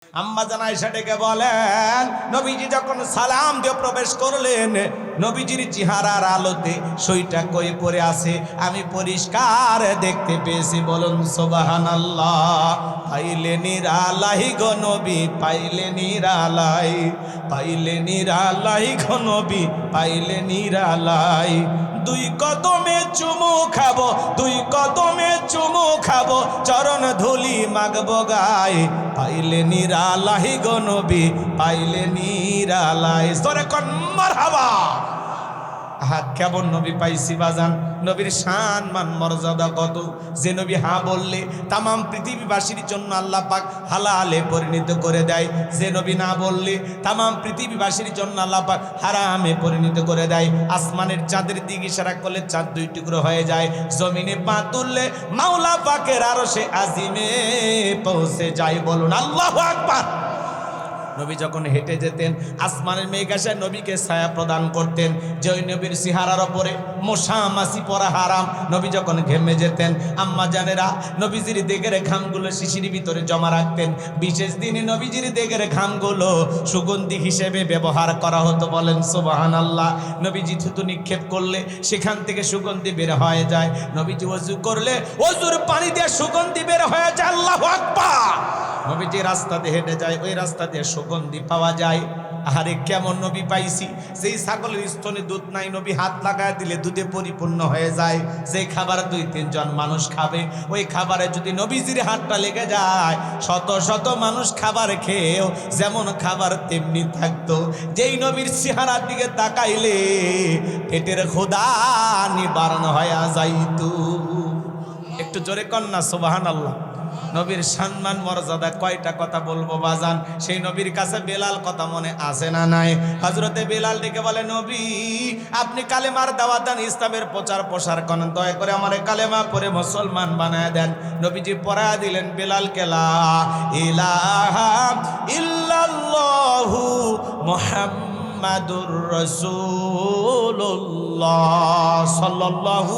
আম্মা জান আয়েশা ডেকে বলেন, নবীজি যখন সালাম দিয়ে প্রবেশ করলেন, নবীজির চেহারার আলোতে সইটা কই পড়ে আছে আমি পরিষ্কার দেখতে পেয়েছি। বলুন সুবহানাল্লাহ। পাইলে নিরালাই গো নবী, পাইলে নিরালাই, পাইলে নিরালাই গো নবী, পাইলে নিরালাই। দুই কদমে চুমু খাবো, দুই কদমে চুমু খাবো, চরণ ধুলি মাগবো গায়ে, পাইলে নিরালাই গো নবী, পাইলে নিরালাই। সরে কোন মারহাবা। আহা কেমন নবী পাইছি বাজান। নবীর শান মান মর্যাদা কত, যে নবী হা বললে তামাম পৃথিবীবাসীর জন্য আল্লাহ পাক হালালে পরিণত করে দেয়, যে নবী না বললে তামাম পৃথিবীবাসীর জন্য আল্লাহ পাক হারামে পরিণত করে দেয়। আসমানের চাঁদের দিকে ইশারা করলে চাঁদ দুই টুকরো হয়ে যায়, জমিনে পা তুললে মাওলা পাকের আরশে আজিমে পৌঁছে যায়। বলুন আল্লাহু আকবার। নবী যখন হেঁটে যেতেন আসমানের মেঘ এসে নবীকে ছায়া প্রদান করতেন, যে ওই নবীর চেহারার ওপরে মশা মাছি পরা হারাম। নবী যখন ঘেমে যেতেন আম্মা জানেরা নবীজির দেগের ঘামগুলো শিশির ভিতরে জমা রাখতেন। বিশেষ দিনে নবীজির দেগের ঘামগুলো সুগন্ধি হিসেবে ব্যবহার করা হতো। বলেন সুবহানাল্লাহ। নবীজি থুতু নিক্ষেপ করলে সেখান থেকে সুগন্ধি বের হয়ে যায়। নবীজি ওযু করলে ওযুর পানি দিয়ে সুগন্ধি বের হয়ে যায়। আল্লাহু আকবার। নবীজি রাস্তা দিয়ে হেঁটে যায়, ওই রাস্তা দিয়ে সুগন্ধি পাওয়া যায়। আরে কেমন নবী পাইছি, যেই ছাগলের স্তনে দুধ নাই নবী হাত লাগায় দিলে দুধে পরিপূর্ণ হয়ে যায়। যে খাবার 2-3 জন মানুষ খাবে, ওই খাবারে যদি নবীজির হাতটা লেগে যায় শত শত মানুষ খাবার খেয়েও যেমন খাবার তেমনি থাকতো। যেই নবীর চেহারার দিকে তাকাইলে পেটের ক্ষুধা নিবারণ হয়ে যাইতো। একটু জোরে কন্যা সুবহানাল্লাহ। নবীর সম্মান মর্যাদা কয়টা কথা বলবো বাজান। সেই নবীর কাছে বেলাল কথা মনে আছে না নাই? হযরতে বেলাল ডেকে বলে, নবী আপনি কালেমার দাওয়াত দেন, ইসলামের প্রচার প্রসার করেন, দয়া করে আমারে কালেমা পড়ে মুসলমান বানায় দেন। নবীজি পড়ায়া দিলেন বেলালকে, লা ইলাহা ইল্লাল্লাহু মুহাম্মাদুর রাসূলুল্লাহ সাল্লাল্লাহু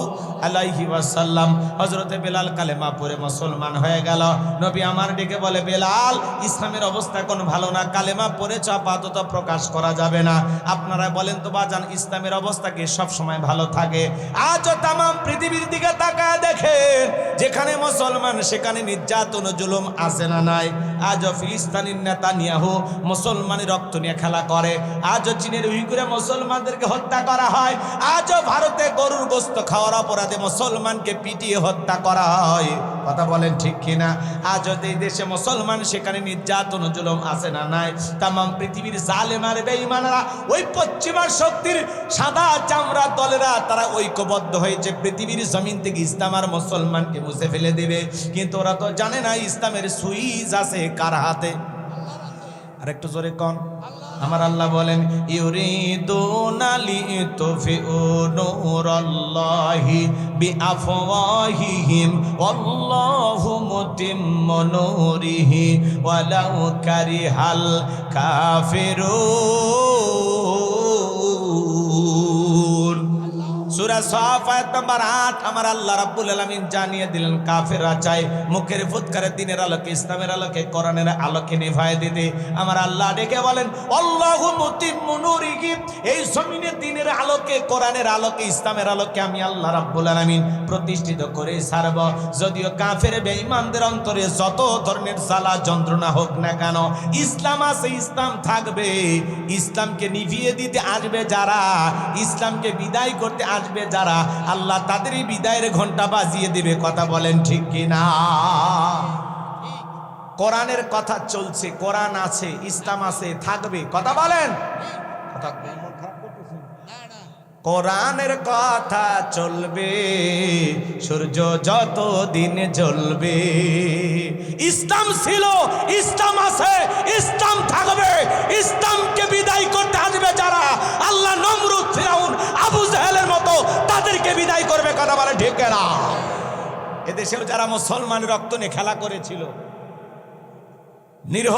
আলাইহি ওয়াসাল্লাম। হযরতে বেলাল কালেমা পড়ে মুসলমান হয়ে গেল। নবী আমার ডেকে বলে, বেলাল ইসলামের অবস্থা কোন ভালো না, কালেমা পড়েছ আপাতত প্রকাশ করা যাবে না। আপনারা বলেন তো বাজান, ইসলামের অবস্থা কি সব সময় ভালো থাকে? আজও তামাম পৃথিবীর দিকে তাকায় দেখেন, যেখানে মুসলমান সেখানে নির্যাতন জুলুম আছে না নাই? আজও ফিলিস্তিনের নেতানিয়াহু মুসলমানের রক্ত নিয়ে খেলা করে, আজও চীনের উইগুরে মুসলমানদেরকে হত্যা করা হয়, আজও ভারতে গরুর গোশত খাওয়ার অপরাধে মুসলমানকে পিটিয়ে হত্যা করা হয়। কথা বলেন ঠিক কিনা? আজও এই দেশে মুসলমান সেখানে নির্যাতন জুলুম আছে না নাই? তামাম পৃথিবীর জালেম আর বেঈমানরা, ওই পশ্চিমা শক্তির সাদা চামড়া দলেরা তারা ঐক্যবদ্ধ হয়েছে পৃথিবীর জমিন থেকে ইসলাম আর মুসলমানকে মুছে ফেলে দিবে। কিন্তু ওরা তো জানে না ইসলামের সুইচ আছে কার হাতে। আর একটু জোরে কোন আমার আল্লাহ বলেন, ইউরিদুনা লিতুফিউ নূরাল্লাহি বিআফওয়াহিহিম ওয়াল্লাহু মুতিম্মু নূরিহি ওয়ালাউ কারিহাল কাফিরুন। সূরা সাফ আয়াত নাম্বার 8 আমার আল্লাহ রাব্বুল আলামিন জানিয়ে দিলেন, কাফেররা চায় মুখের ফুৎকারে দিনের আলোকে, ইসলামের আলোকে, কোরআনের আলোকে নিভায় দিতে। আমার আল্লাহ ডেকে বলেন, আল্লাহু মুতিম্মু নূরিহি, এই জমিনে দিনের আলোকে, কোরআনের আলোকে, ইসলামের আলোকে আমি আল্লাহ রাব্বুল আলামিন প্রতিষ্ঠিত করে ছাড়ব। যদিও কাফের বেঈমানদের অন্তরে যত ধরনের জ্বালা যন্ত্রণা হোক না কেন, ইসলাম আছে, ইসলাম থাকবে। ইসলামকে নিভিয়ে দিতে আসবে যারা, ইসলামকে বিদায় করতে আসবে যারা, আল্লাহ তাদেরই বিদায়ের ঘন্টা বাজিয়ে দিবে। কথা বলেন ঠিক কিনা? কোরআনের কথা চলছে, কোরআন আছে, ইসলাম আছে, থাকবে। কথা বলেন। কোরআনের কথা চলবে সূর্য যত দিন জ্বলবে। ইসলাম ছিল, ইসলাম আছে, ইসলাম থাকবে। ইসলামকে বিদায় করতে আসবে যারা, আল্লাহ নমরুদ, ফিরাউন, আবু জাহেলের মতো তাদেরকে বিদায় করবে। কথা বলে ঠিক না? এদেশেও যারা মুসলমান রক্ত নিয়ে খেলা করেছিল, নিরীহ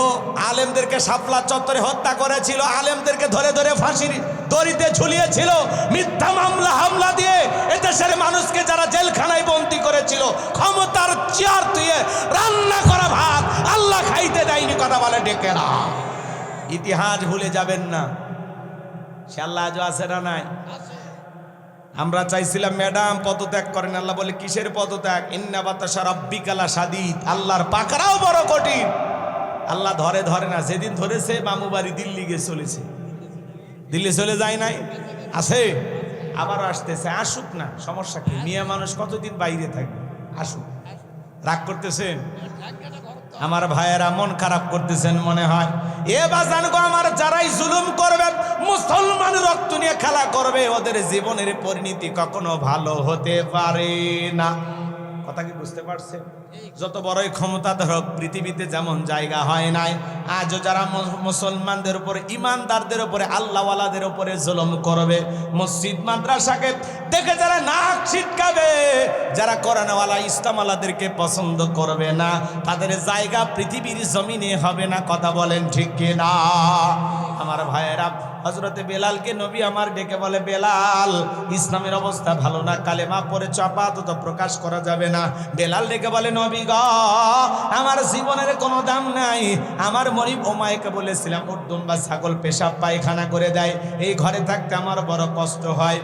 আলেমদেরকে শাপলা চত্বরে হত্যা করেছিল, আলেমদেরকে ধরে ধরে ফাঁসির দড়িতে ঝুলিয়েছিল, মিথ্যা মামলা হামলা দিয়ে এদেশের মানুষকে যারা জেলখানায় বন্দী করেছিল, ক্ষমতার চেয়ার তুইয়ে রান্না করা ভাত আল্লাহ খাইতে দেয়নি, কথা বলে ডেকে না। ইতিহাস ভুলে যাবেন না, সে আল্লাহ আজও আছে না নাই? আমরা চাইছিলাম ম্যাডাম পদত্যাগ করেন, আল্লাহ বলে কিসের পদত্যাগ? ইন্না বাতাসা রাব্বিকা লাশাদীদ, আল্লাহর পাকড়াও বড় কঠিন। আল্লাহ ধরে ধরে না, যেদিন ধরেছে মামু বাড়ি দিল্লি গিয়ে চলেছে, দিল্লি চলে যায় নাই, আছে আবারও আসতেছে, আসুক না, সমস্যা কি? মেয়ে মানুষ কতদিন বাইরে থাকবে, আসুক। রাগ করতেছেন আমার ভাইয়েরা, মন খারাপ করতেছেন মনে হয়। এ বাজান গো, আমার যারাই জুলুম করবে, মুসলমান রক্ত নিয়ে খেলা করবে, ওদের জীবনের পরিণতি কখনো ভালো হতে পারে না। কথা কি বুঝতে পারছেন? যত বড়ই ক্ষমতাধর হোক, পৃথিবীতে যেমন জায়গা হয় নাই, আজও যারা মুসলমানদের উপরে, ইমানদারদের উপরে, আল্লাহওয়ালাদের উপরে জুলুম করবে, মসজিদ মাদ্রাসাকে দেখে যারা নাক ছিটকাবে, যারা কোরআনওয়ালা ইসলামওয়ালাদেরকে পছন্দ করবে না, তাদের জায়গা পৃথিবীর জমিনে হবে না। কথা বলেন ঠিক কিনা? আমার ভাইয়েরা, হযরতে বেলালকে নবী আমার ডেকে বলে, বেলাল ইসলামের অবস্থা ভালো না, কালেমা পড়ে আপাতত প্রকাশ করা যাবে না। বেলাল ডেকে বলে, নবী গো, আমার জীবনের কোনো দাম নাই। আমার মনিব ওমাইকে বলেছিলাম উট দুম্বা ছাগল পেশাব পায়খানা করে দেয়, এই ঘরে থাকতে আমার বড় কষ্ট হয়।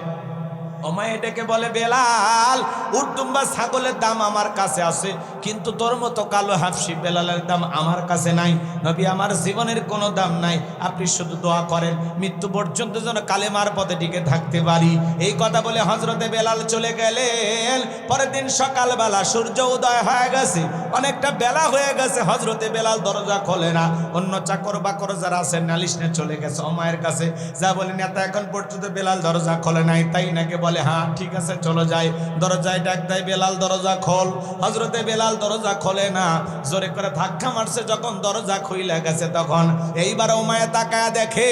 ওমায়ে ডেকে বলে, বেলাল উটদুম্বা ছাগলের দাম আমার কাছে আছে, কিন্তু তোর মতো কালো হাফসি বেলালের দাম আমার কাছে নাই। নবী আমার জীবনের কোনো দাম নাই, আপনি শুধু দোয়া করেন মৃত্যু পর্যন্ত যেন কালেমার পথে টিকে থাকতে পারি। এই কথা বলে হযরতে বেলাল চলে গেলেন। পরের দিন সকালবেলা সূর্য উদয় হয়ে গেছে, অনেকটা বেলা হয়ে গেছে, হযরতে বেলাল দরজা খোলে না। অন্য চাকর বাকর যারা আছেন নালিশ নিয়ে চলে গেছে ওমায়ের কাছে, যা বলে নেতা এখন পর্যন্ত বেলাল দরজা খোলে নাই, তাই নাকি? বলে হ্যাঁ ঠিক আছে চলো যাই। দরজায় ডাক দেয়, বেলাল দরজা খোল। হযরতে বেলাল দরজা খোলে না, জোরে করে ধাক্কা মারছে। যখন দরজা খুইলা গেছে, তখন এইবার ওমায়ে তাকায়া দেখে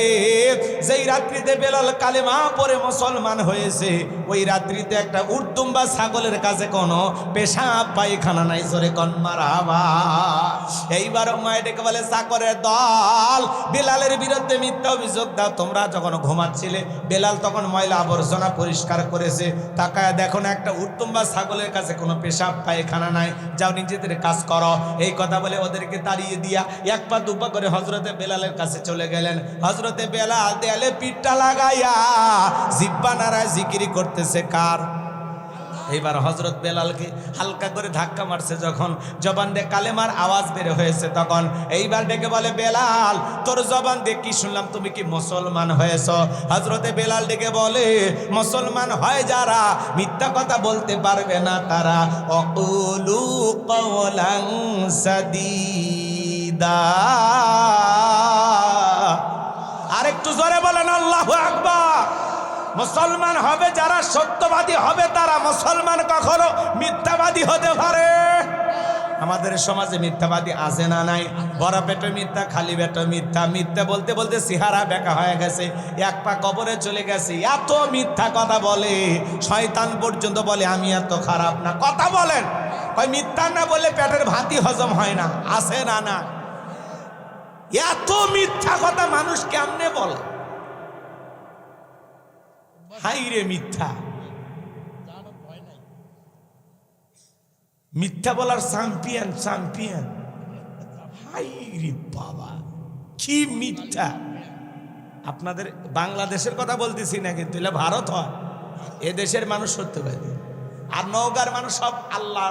যেই রাত্রিতে বেলাল কালেমা পড়ে মুসলমান হয়েছে, ওই রাত্রিতে একটা উটদুম্বা ছাগলের কাছে কোনো পেশাব পায়খানা নাই। জোরে কোন মারহাবা। এইবার ওমায়ে ডেকে বলে, চাকরের দল, বেলালের বিরুদ্ধে মিথ্যা অভিযোগ দাও। তোমরা যখন ঘুমাচ্ছিলে, বেলাল তখন ময়লা আবর্জনা পরিষ্কার করেছে, তাকায় দেখো না একটা উটদুম্বা ছাগলের কাছে কোনো পেশাব পায়খানা নাই, যাও নিজেদের কাজ করো। এই কথা বলে ওদেরকে তাড়িয়ে দিয়া এক পা দুপা করে হযরতে বেলালের কাছে চলে গেলেন। হযরতে বেলাল দেয়ালে পিঠটা লাগাইয়া জিহ্বা নাড়ায় জিকির করতেছে কার? এইবার হযরত বেলালকে হালকা করে ধাক্কা মারছে, যখন জবান দিয়ে কালেমার আওয়াজ বের হয়েছে, তখন এইবার ডেকে বলে, বেলাল তোর জবান দিয়ে কি শুনলাম, তুমি কি মুসলমান হয়েছ? হযরতে বেলাল ডেকে বলে, মুসলমান হয় যারা মিথ্যা কথা বলতে পারবে না তারা। অকুলু কওলান সাদীদা। আরেকটু জোরে বলেন আল্লাহু আকবার। মুসলমান হবে যারা সত্যবাদী হবে তারা, মুসলমান কখনো মিথ্যাবাদী হতে পারে? আমাদের সমাজে মিথ্যাবাদী আছে না নাই? বড় পেটে মিথ্যা, খালি পেটে মিথ্যা, মিথ্যা বলতে বলতে চেহারা বেঁকা হয়ে গেছে, এক পা কবরে চলে গেছে। এত মিথ্যা কথা বলে, শয়তান পর্যন্ত বলে আমি এত খারাপ না। কথা বলেন, কই মিথ্যা না বলে পেটের ভাতই হজম হয় না, আছে না? না, এত মিথ্যা কথা মানুষ কেমনে বলে? হাই রে মিথ্যা, মিথ্যা বলার চ্যাম্পিয়ন, চ্যাম্পিয়ন। হাই রে বাবা, কি মিথ্যা! আপনাদের বাংলাদেশের কথা বলতেছি না, কিন্তু এটা ভারত হয়, এদেশের মানুষ সত্যবাদী, আর নওগাঁর মানুষ সব আল্লাহ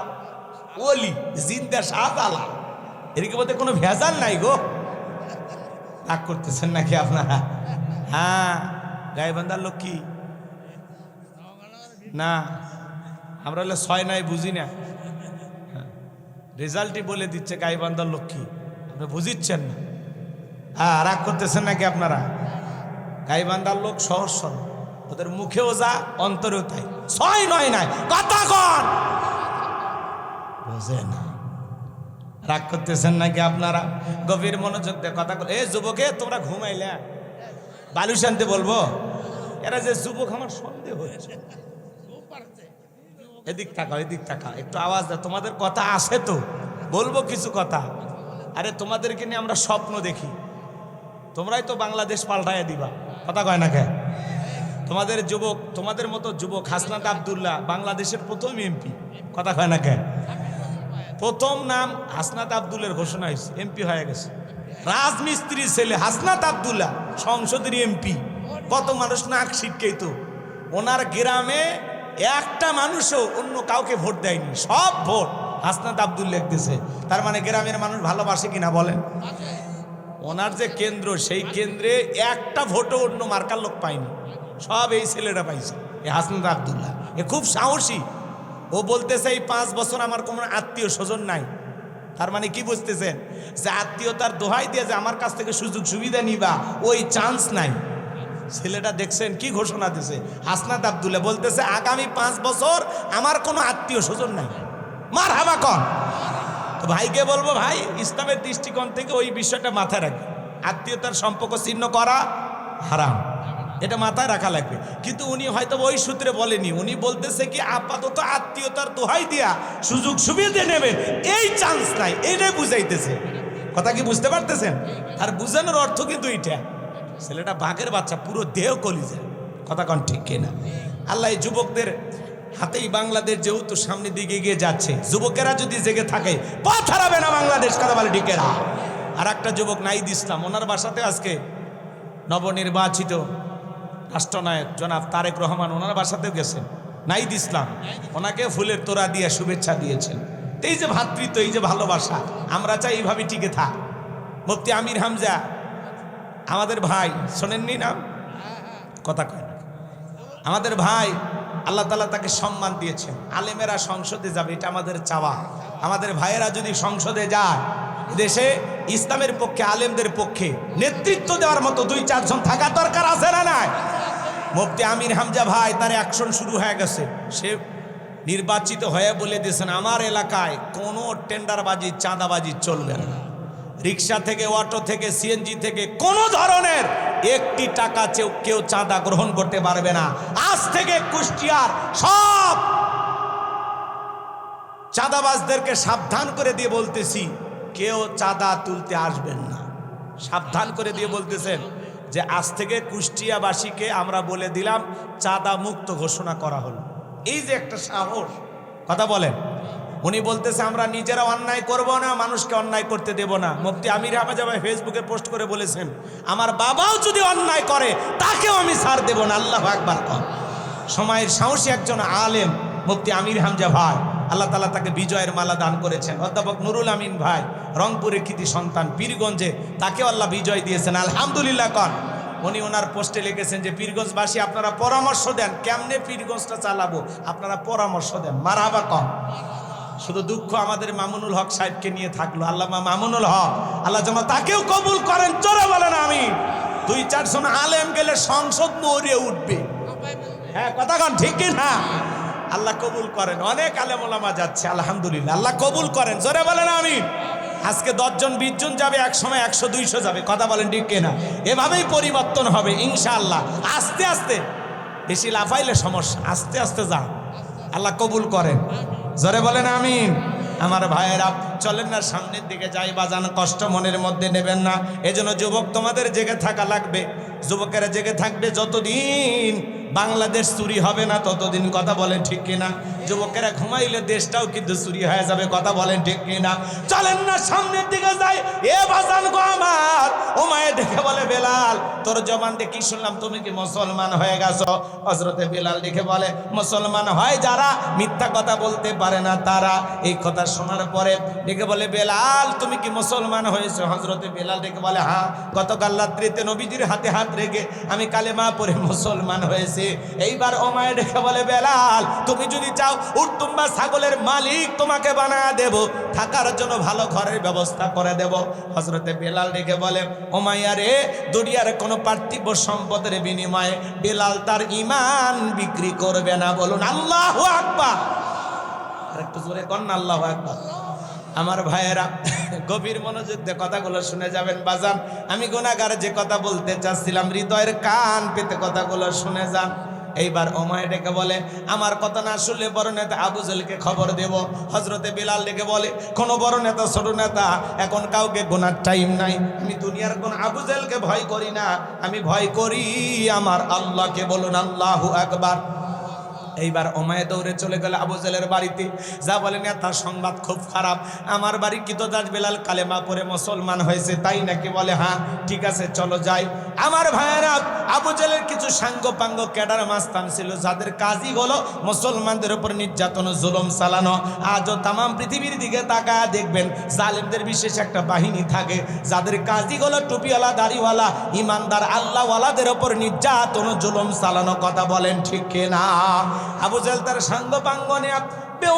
ওলি, জিন্দা শাহজালা, এদিকে বলতে কোনো ভেজাল নাই গো। রাগ করতেছেন নাকি আপনারা? হ্যাঁ, গাইবান্ধার লোক কি না, আমরা হলে 6 নয় বুঝি না, রেজাল্টই বলে দিচ্ছে গাইবান্ধার লোক কি, আপনি বুঝিচ্ছেন না। হ্যাঁ, রাগ করতেছেন নাকি আপনারা? গাইবান্ধার লোক সহজ সরল, ওদের মুখেও যা অন্তরেও তাই। 6 নয় নাই, কথা কন বোঝে না। রাগ করতেছেন নাকি আপনারা? গভীর মনোযোগ দিয়ে কথা বল। এ যুবকে, তোমরা ঘুমাইলে বালু শান্তি বলবো? এরা যে যুবক, আমার সন্দেহ হচ্ছে। এদিক তাকাও, এদিক তাকাও, একটু আওয়াজ দাও। তোমাদের কথা আসে তো, বলবো কিছু কথা। আরে তোমাদেরকে নিয়ে আমরা স্বপ্ন দেখি, তোমরাই তো বাংলাদেশ পাল্টাইয়া দিবা, কথা কয় না কে? তোমাদের যুবক, তোমাদের মতো যুবক হাসনাত আব্দুল্লাহ বাংলাদেশের প্রথম এমপি, কথা কয় না কে? প্রথম নাম হাসনাত আব্দুল্লাহর ঘোষণা হয়েছে, এমপি হয়ে গেছে। রাজমিস্ত্রি ছেলে হাসনাত আব্দুল্লাহ সংসদের এমপি। কত মানুষ নাক ছিটকেই তো, ওনার গ্রামে একটা মানুষও অন্য কাউকে ভোট দেয়নি, সব ভোট হাসনাত আব্দুল্লাহ দিতেছে। তার মানে গ্রামের মানুষ ভালোবাসে কিনা বলেন? ওনার যে কেন্দ্র, সেই কেন্দ্রে একটা ভোটও অন্য মার্কার লোক পায়নি, সব এই ছেলেরা পাইছে, এই হাসনাত আব্দুল্লাহ। এ খুব সাহসী। ও বলতেছে এই 5 বছর আমার কোনো আত্মীয় স্বজন নাই। তার মানে কি বুঝতেছেন? যে আত্মীয়তার দোহাই দিয়ে যে আমার কাছ থেকে সুযোগ সুবিধা নিবা, ওই চান্স নাই। ছেলেটা দেখছেন কি ঘোষণা দিছে হাসনাত আব্দুল্লাহ, বলতেছে আগামী 5 বছর আমার কোনো আত্মীয় স্বজন নাই। মারহাবা কর। তো ভাইকে বলবো, ভাই ইসলামের দৃষ্টিকোণ থেকে ওই বিষয়টা মাথায় রাখবে। আত্মীয়তার সম্পর্ক ছিন্ন করা হারাম, এটা মাথায় রাখা লাগবে। কিন্তু উনি হয়তো ওই সূত্রে বলেনি, উনি বলতেছে কি আপাতত আত্মীয়তার দোহাই দিয়া সুযোগ সুবিধা নেবেন, এই চান্স নাই, এইটাই বুঝাইতেছে। কথা কি বুঝতে পারতেছেন? আর বুঝানোর অর্থ কিন্তু এইটা, ছেলেটা বাঘের বাচ্চা, পুরো দেহ কলিজা, কথা কন ঠিক কিনা? আল্লাহ এই যুবকদের হাতেই বাংলাদেশ যেহেতু সামনের দিকে এগিয়ে যাচ্ছে, যুবকেরা যদি জেগে থাকে পথ হারাবে না বাংলাদেশ, কথা বলে ঠিক না? আর একটা যুবক নাহিদ ইসলাম, ওনার বাসাতে আজকে নবনির্বাচিত রাষ্ট্রনায়ক জনাব তারেক রহমান ওনার বাসাতেও গেছেন। নাহিদ ইসলাম ওনাকে ফুলের তোড়া দিয়ে শুভেচ্ছা দিয়েছেন। এই যে ভ্রাতৃত্ব, এই যে ভালোবাসা, আমরা চাই এইভাবে টিকে থাক। মুফতি আমির হামজা আমাদের ভাই, শোনেননি না? কথা কয় না। আমাদের ভাই, আল্লাহ তাআলা তাকে সম্মান দিয়েছেন। আলেমেরা সংসদে যাবে, এটা আমাদের চাওয়া। আমাদের ভাইয়েরা যদি সংসদে যায়, দেশে ইসলামের পক্ষে, আলেমদের পক্ষে নেতৃত্ব দেওয়ার মতো 2-4 জন থাকা দরকার আছে না নাই? মুফতি আমির হামজা ভাই, তার অ্যাকশন শুরু হয়ে গেছে। সে নির্বাচিত হয়ে বলে দিয়েছেন, আমার এলাকায় কোনো টেন্ডারবাজি, চাঁদাবাজি চলবে না। রিক্সা থেকে, অটো থেকে, সিএনজি থেকে কোনো ধরনের একটি টাকা কেউ চাঁদা গ্রহণ করতে পারবে না। আজ থেকে কুষ্টিয়ার সব চাঁদাবাজদেরকে সাবধান করে দিয়ে বলতেছি, কেউ চাঁদা তুলতে আসবেন না। সাবধান করে দিয়ে বলতেছেন যে আজ থেকে কুষ্টিয়াবাসীকে আমরা বলে দিলাম, চাঁদা মুক্ত ঘোষণা করা হলো। এই যে একটা সাহস, কথা বলেন। উনি বলতেছে আমরা নিজেরা অন্যায় করব না, মানুষকে অন্যায় করতে দেব না। মুফতি আমির হামজা ভাই ফেসবুকে পোস্ট করে বলেছেন, আমার বাবাও যদি অন্যায় করে তাকেও আমি ছাড় দেব না। আল্লাহু আকবার। সময়ের সাহসী একজন আলেম মুফতি আমির হামজা ভাই, আল্লাহ তাআলা তাকে বিজয়ের মালা দান করেছেন। অধ্যাপক নুরুল আমিন ভাই, রংপুরের কৃতি সন্তান, পীরগঞ্জে, তাকেও আল্লাহ বিজয় দিয়েছেন, আলহামদুলিল্লাহ কন। উনি ওনার পোস্টে লিখেছেন যে পীরগঞ্জবাসী আপনারা পরামর্শ দেন, কেমনে পীরগঞ্জটা চালাবো, আপনারা পরামর্শ দেন। মারহাবা কন। শুধু দুঃখ আমাদের মামুনুল হক সাহেবকে নিয়ে থাকলো। আল্লাহ মামুনুল হক, আল্লাহ যেন তাকেও কবুল করেন, চলে বলেন আমি। 2-4 জন আলেম গেলে সংসদ মরে উঠবে। হ্যাঁ, কথা কন ঠিক না? আল্লাহ কবুল করেন। অনেক আলেম ওলামা যাচ্ছে, আলহামদুলিল্লাহ, আল্লাহ কবুল করেন, জোরে বলেন আমি। আজকে 10 জন 20 জন যাবে, এক সময় 100-200 যাবে, কথা বলেন ঠিক কিনা? এভাবেই পরিবর্তন হবে ইনশাআল্লাহ। আস্তে আস্তে, বেশি লাফাইলে সমস্যা, আস্তে আস্তে যা, আল্লাহ কবুল করেন, জোরে বলেন আমিন। আমার ভাইয়েরা চলেন না সামনের দিকে যাই, বাজান কষ্ট মনের মধ্যে নেবেন না। এজন্য যুবক তোমাদের জেগে থাকা লাগবে, যুবকেরা জেগে থাকবে যতদিন বাংলাদেশ চুরি হবে না ততদিন, কথা বলেন ঠিক কিনা? যুবকেরা ঘুমাইলে দেশটাও কিন্তু চুরি হয়ে যাবে, কথা বলেন ঠিক কিনা? চলেন না সামনের দিকে যাই। এ বাজান গো আমার, ও মায়ে দেখে বলে বেলাল, তোর জবান দিয়ে কি শুনলাম, তুমি কি মুসলমান হয়ে গেছো? হযরতে বেলাল দেখে বলে, মুসলমান হয় যারা মিথ্যা কথা বলতে পারে না তারা। এই কথা শোনার পরে দেখে বলে, বেলাল তুমি কি মুসলমান হয়েছো? হযরতে বেলাল দেখে বলে, হ্যাঁ, গতকাল রাত্রিতে নবীজির হাতে হাত রেখে আমি কালেমা পড়ে মুসলমান হয়েছি। এইবার ও মায়ে দেখে বলে, বেলাল তুমি যদি চাও উট্টুম্বা ছাগলের মালিক তোমাকে বানায় দেব, থাকার জন্য ভালো ঘরের ব্যবস্থা করে দেব। হযরতে বেলাল দেখে বলে, ও মাইয়া রে, দুনিয়ার কোনো পার্থিব সম্পদের বিনিময়ে বেলাল তার ঈমান বিক্রি করবে না। বলুন আল্লাহু আকবার। আরেকটু জোরে কর না, আল্লাহু আকবার। আমার ভাইয়েরা গভীর মনোযোগ দিয়ে কথাগুলো শুনে যাবেন। বাজান আমি গুনাহগার যে কথা বলতে চাচ্ছিলাম, হৃদয়ের কান পেতে কথাগুলো শুনে যান। এইবার উমাইয়া ডেকে বলে আমার কথা না শুনলে বড় নেতা আবু জেলকে খবর দেব। হযরতে বেলাল ডেকে বলে কোন বড় নেতা ছোট নেতা এখন কাউকে গোনার টাইম নাই, আমি দুনিয়ার কোন আবু জেলকে ভয় করি না, আমি ভয় করি আমার আল্লাহকে। বলুন আল্লাহু আকবার। এইবার উমাইয়া দৌড়ে চলে গেল আবু জেলের বাড়িতে, যা বলেন তার সংবাদ খুব খারাপ, আমার বাড়ি কিতদাস বেলাল কালেমা পড়ে মুসলমান হয়েছে, তাই নাকি? বলে হ্যাঁ, ঠিক আছে চলো যাই। আমার ভাইয়েরা, আবু জেলের কিছু সাঙ্গপাঙ্গ ক্যাডার মাস্তান ছিল যাদের কাজই হলো মুসলমানদের উপর নির্যাতন জুলুম চালানো। আজও তাম পৃথিবীর দিকে তাকায় দেখবেন জালেমদের বিশেষ একটা বাহিনী থাকে যাদের কাজই হলো টুপিওয়ালা দাড়িওয়ালা ইমানদার আল্লাহওয়ালাদের উপর নির্যাতন জুলুম চালানো। কথা বলেন ঠিক কিনা? আবু জেল তার সাঙ্গপাঙ্গ নিয়ে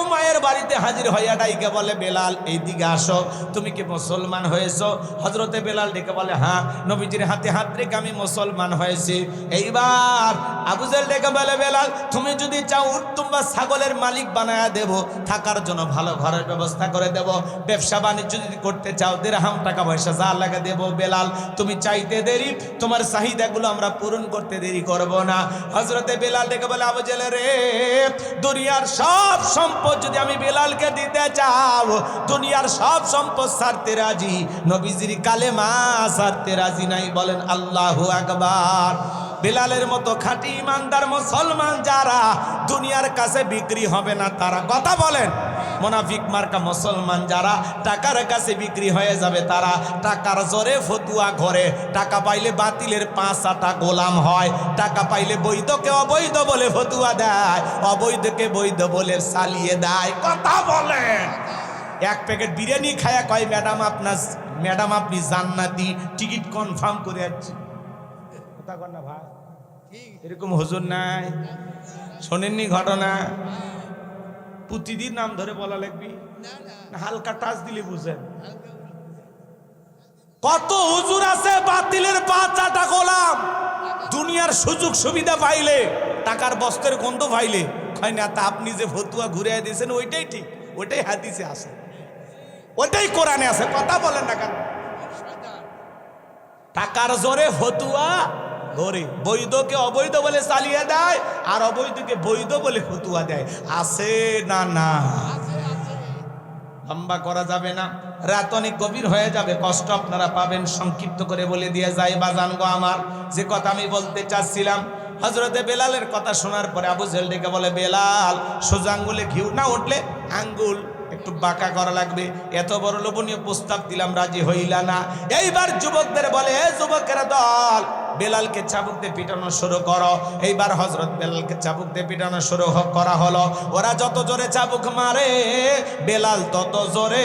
উমাইয়ার বাড়িতে হাজির হইয়া ডাইকে বলে বেলাল এইদিকে আসো, তুমি কি মুসলমান হয়েছো? হযরতে বেলাল ডেকে বলে হ্যাঁ, নবীজির হাতে হাত রেখে আমি মুসলমান হয়েছি। এইবার আবু জেল ডেকে বলে বেলাল তুমি যদি চাও উত্তম বা ছাগলের মালিক বানায়া দেব, থাকার জন্য ভালো ঘরের ব্যবস্থা করে দেব, ব্যবসা বাণিজ্য যদি করতে চাও দিরহাম টাকা পয়সা যা লাগে দেব। বেলাল তুমি চাইতে দেরি, তোমার চাহিদাগুলো আমরা পূরণ করতে দেরি করব না। হযরতে বেলাল ডেকে বলে আবু জেল রে, দুনিয়ার সব সম্পদ যদি আমি বেলালকে দিতে চাও, দুনিয়ার সব সম্পদ ছাড়তে রাজি, নবীজির কালেমা ছাড়তে রাজি নাই। বলেন আল্লাহু আকবার। বেলালের মতো খাঁটি ইমানদার মুসলমান যারা দুনিয়ার কাছে বিক্রি হবে না তারা। কথা বলেন। মুনাফিক মার্কা মুসলমান যারা টাকার কাছে বিক্রি হয়ে যাবে তারা, টাকার জোরে ফতুয়া ঘরে, টাকা পাইলে বাতিলের 5-8টা গোলাম হয়, টাকা পাইলে বৈধকে অবৈধ বলে ফতুয়া দেয়, অবৈধকে বৈধ বলে চালিয়ে দেয়। কথা বলেন। এক প্যাকেট বিরিয়ানি খায়া কয় ম্যাডাম আপনি জান্নাতি, টিকিট কনফার্ম করে যাচ্ছি। কথা কর না ভাই, এরকম হুজুর নাই? শোনেননি ঘটনা? প্রতিদিন নাম ধরে বলা লাগবি না, হালকা টাচ দিলে বুঝেন। কত হুজুর আছে বাতিলের 5-8টা গোলাম, দুনিয়ার সুযোগ সুবিধা পাইলে, টাকার বস্ত্রের গন্ধ পাইলে কয় না তা আপনি যে ফতুয়া ঘুরে দিয়েছেন ওইটাই ঠিক, ওইটাই হাদিসে আছে, ওইটাই কোরআনে আছে। কথা বলেন না কেন? টাকার জোরে ফতুয়া ঘরে, বৈধকে অবৈধ বলে চালিয়ে দেয়, আর অবৈধকে বৈধ বলে ফতুয়া দেয়। আছে না? না, লম্বা করা যাবে না, রাত অনেক গভীর হয়ে যাবে, কষ্ট আপনারা পাবেন। সংক্ষিপ্ত করে বলে দিয়ে যাই বাজান গো আমার, যে কথা আমি বলতে চাচ্ছিলাম। হযরতে বেলালের কথা শোনার পরে আবু জেল ডেকে বলে বেলাল, সোজা আঙ্গুলে ঘিউ না উঠলে আঙ্গুল একটু বাঁকা করা লাগবে, এত বড় লোভনীয় প্রস্তাব দিলাম, রাজি হইলা না। এইবার যুবকদের বলে এ যুবকেরা দল, বেলালকে চাবুক দিয়ে পিটানো শুরু করো। এইবার হযরত বেলালকে চাবুক দিয়ে পিটানো শুরু করা হলো। ওরা যত জোরে চাবুক মারে বেলাল তত জোরে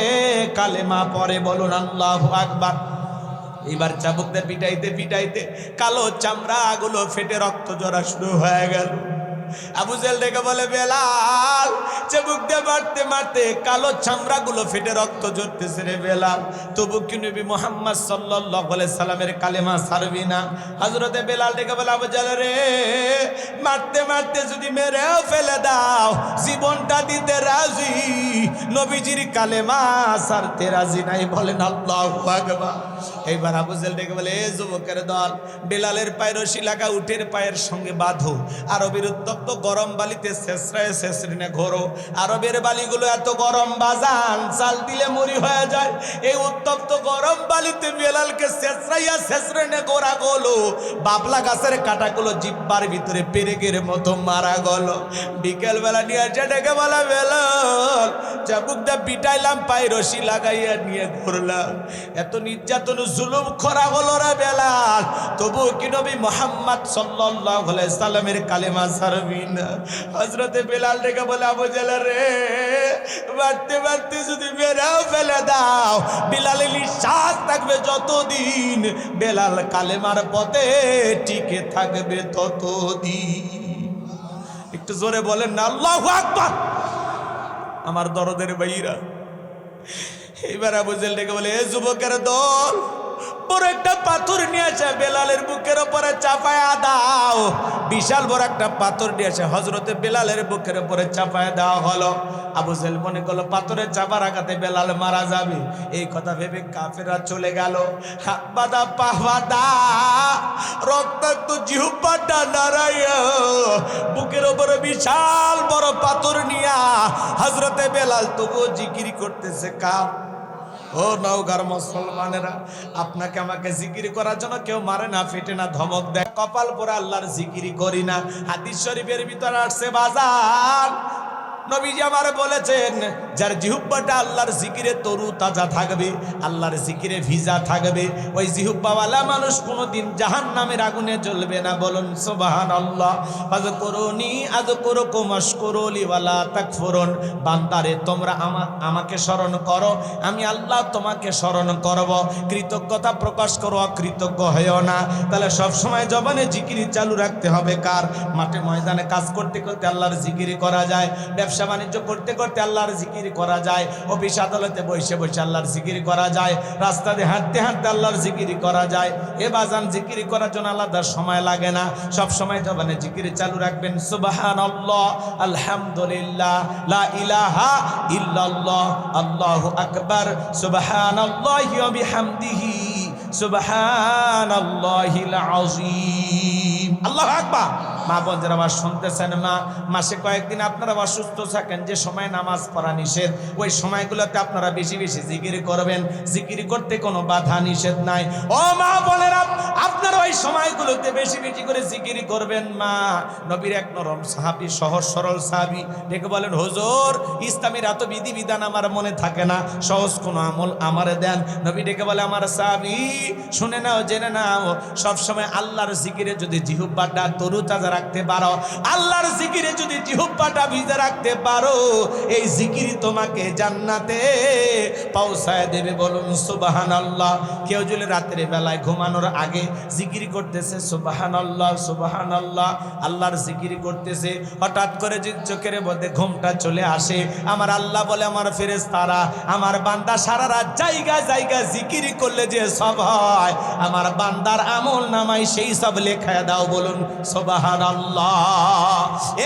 কালেমা পড়ে। বলুন আল্লাহু আকবার। এইবার চাবুক দিয়ে পিটাইতে পিটাইতে কালো চামড়াগুলো ফেটে রক্ত ঝরা শুরু হয়ে গেল। আবু জেল ডেকে বলে বেলাল, চাবুক দিয়ে মারতে মারতে কালো চামড়াগুলো ফেটে রক্ত ঝরতেছে রে বেলাল, তবু কি নবী মুহাম্মদ সাল্লাল্লাহু আলাইহি সাল্লামের কালেমা ছাড়বি না? হযরতে বেলাল ডেকে বলে আবু জেল রে, মারতে মারতে যদি মেরেও ফেলে দাও জীবনটা দিতে রাজি, নবীজির কালেমা ছাড়তে রাজি নাই। বলেন আল্লাহু আকবার। এইবার আবু জেল ডেকে বলে এ যুবকের দল, বেলালের পায়ের রশি লাগা উটের পায়ের সঙ্গে বাঁধো, আরবের উত্তপ্ত গরম বালিতে শেষরায় শেষরিনে ঘোরো। আরবের বালিগুলো এত গরম বাজান, চাল দিলে মুড়ি হয়ে যায়। এই উত্তপ্ত গরম বালিতে বেলালকে শেষরাইয়া শেষরিনে ঘোরা গেলো, বাবলা গাছের কাঁটাগুলো জিব্বার ভিতরে পেরেকের মতো মারা গেল। বিকেল বেলা নিয়ে আসে ডেকে বলা বেলাল, চাবুক দিয়ে পিটাইলাম, পায়ে রশি লাগাইয়া নিয়ে ঘুরলাম, এত নির্যাতন জুলুম করা হলো রে বেলাল, তবু কি নবী মুহাম্মদ সাল্লাল্লাহু আলাইহি সাল্লামের কালেমা ছাড়বি না? হযরতে বেলাল ডেকে বলে আবু জেল রে, মারতে মারতে যদি মেরেও ফেলে দাও, বেলালের নিঃশ্বাস থাকবে যতদিন, বেলাল কালেমার পথে টিকে থাকবে ততদিন। একটু জোরে বলেন না আল্লাহু আকবার। আমার দরদের ভাইরা, এইবার আবু জেল ডেকে বলে এ যুবকের দল, বড় একটা পাথর নিয়ে আসে বেলালের বুকের উপরে চাপায়া দাও। বিশাল বড় একটা পাথর নিয়ে আসে হযরতে বেলালের বুকের উপরে চাপায়া দেওয়া হলো। আবু জেহেল মনে করলো পাথরের চাপার আঘাতে বেলাল মারা যাবে। এই কথা ভেবে কাফেররা চলে গেল। হাত বাঁধা পা বাঁধা রক্তাক্ত জিহ্বাটা নাড়াইয়া বুকের উপরে বিশাল বড় পাথর নিয়া হযরতে বেলাল তবুও জিকির করতেছে। কাম ও নওগাঁর মুসলমানেরা, আপনাকে আমাকে জিকির করার জন্য কেউ মারে না, ফেটে না, ধমক দেয়, কপাল পরে আল্লাহর জিকির করি না। হাদিস শরীফের ভিতরে আসছে বাজার নবীজি আমার বলেছেন, যার জিহ্বাটা আল্লাহর জিকিরে তরু তাজা থাকবে, আল্লাহর জিকিরে ভিজা থাকবে, ওই জিহ্বাওয়ালা মানুষ কোনোদিন জাহান্নামের আগুনে জ্বলবে না। বলুন সুবহানাল্লাহ। ফাযকুরুনি আযকুরুকুম ওয়াশকুরুলি ওয়ালা তাকফুরুন। বান্দারে তোমরা আমাকে স্মরণ করো, আমি আল্লাহ তোমাকে স্মরণ করব। কৃতজ্ঞতা প্রকাশ করো, অকৃতজ্ঞ হয়েও না। তাহলে সব সময় জবানে জিকির চালু রাখতে হবে। কার? মাঠে ময়দানে কাজ করতে করতে আল্লাহর জিকির করা যায়, ব্যবসা বাণিজ্য করতে করতে আল্লাহর জিকির করা যায়, অফিস আদালতে বসে বসে আল্লাহর জিকির করা যায়, রাস্তা দিয়ে হাঁটতে হাঁটতে আল্লাহর জিকির করা যায়। এ বাজান জিকির করার জন্য আলাদা সময় লাগে না, সব সময় জবানে জিকির চালু রাখবেন। সুবহানাল্লাহ, আলহামদুলিল্লাহ, লা ইলাহা ইল্লাল্লাহ, আল্লাহু আকবার, সুবহানাল্লাহি ওয়া বিহামদিহি, সুবহানাল্লাহিল আযীম। আল্লাহু আকবার। মা বোন যারা আবার শুনতেছেন, মাসে কয়েকদিন আপনারা অসুস্থ থাকেন, যে সময় নামাজ পড়া নিষেধ, ওই সময়গুলোতে আপনারা বেশি বেশি জিকির করবেন। জিকির করতে কোনো বাধা নিষেধ নাই। ও মা বোনেরা, আপনারা ওই সময়গুলোতে বেশি বেশি করে জিকির করবেন। মা নবীর এক নরম সাহাবী, সহজ সরল সাহাবী, ডেকে বলেন, হুজুর ইসলামের এত বিধি বিধান আমার মনে থাকে না, সহজ কোনো আমল আমারে দেন। নবী ডেকে বলে, আমার সাহাবী শুনে নাও, জেনে নাও, সবসময় আল্লাহর জিকিরে যদি জিহ্বাটা তরু তাজা রাখতে পারো, আল্লাহর জিকিরে যদি জিহ্বাটা ভিজে রাখতে পারো, এই জিকির তোমাকে জান্নাতে পৌঁছায় দেবে। বলুন সুবহানাল্লাহ। কেউ যদি রাতের বেলায় ঘুমানোর আগে জিকির করতেছে, সুবহানাল্লাহ সুবহানাল্লাহ, আল্লাহর জিকির করতেছে, হঠাৎ করে যে চোখের মধ্যে ঘুমটা চলে আসে, আমার আল্লাহ বলে, আমার ফেরেশতারা আমার বান্দা সারা রাত জায়গা জায়গা জিকির করলে যে সব হয়, আমার বান্দার আমল নামায় সেই সব লেখা দাও। বলুন সুবহানাল্লাহ।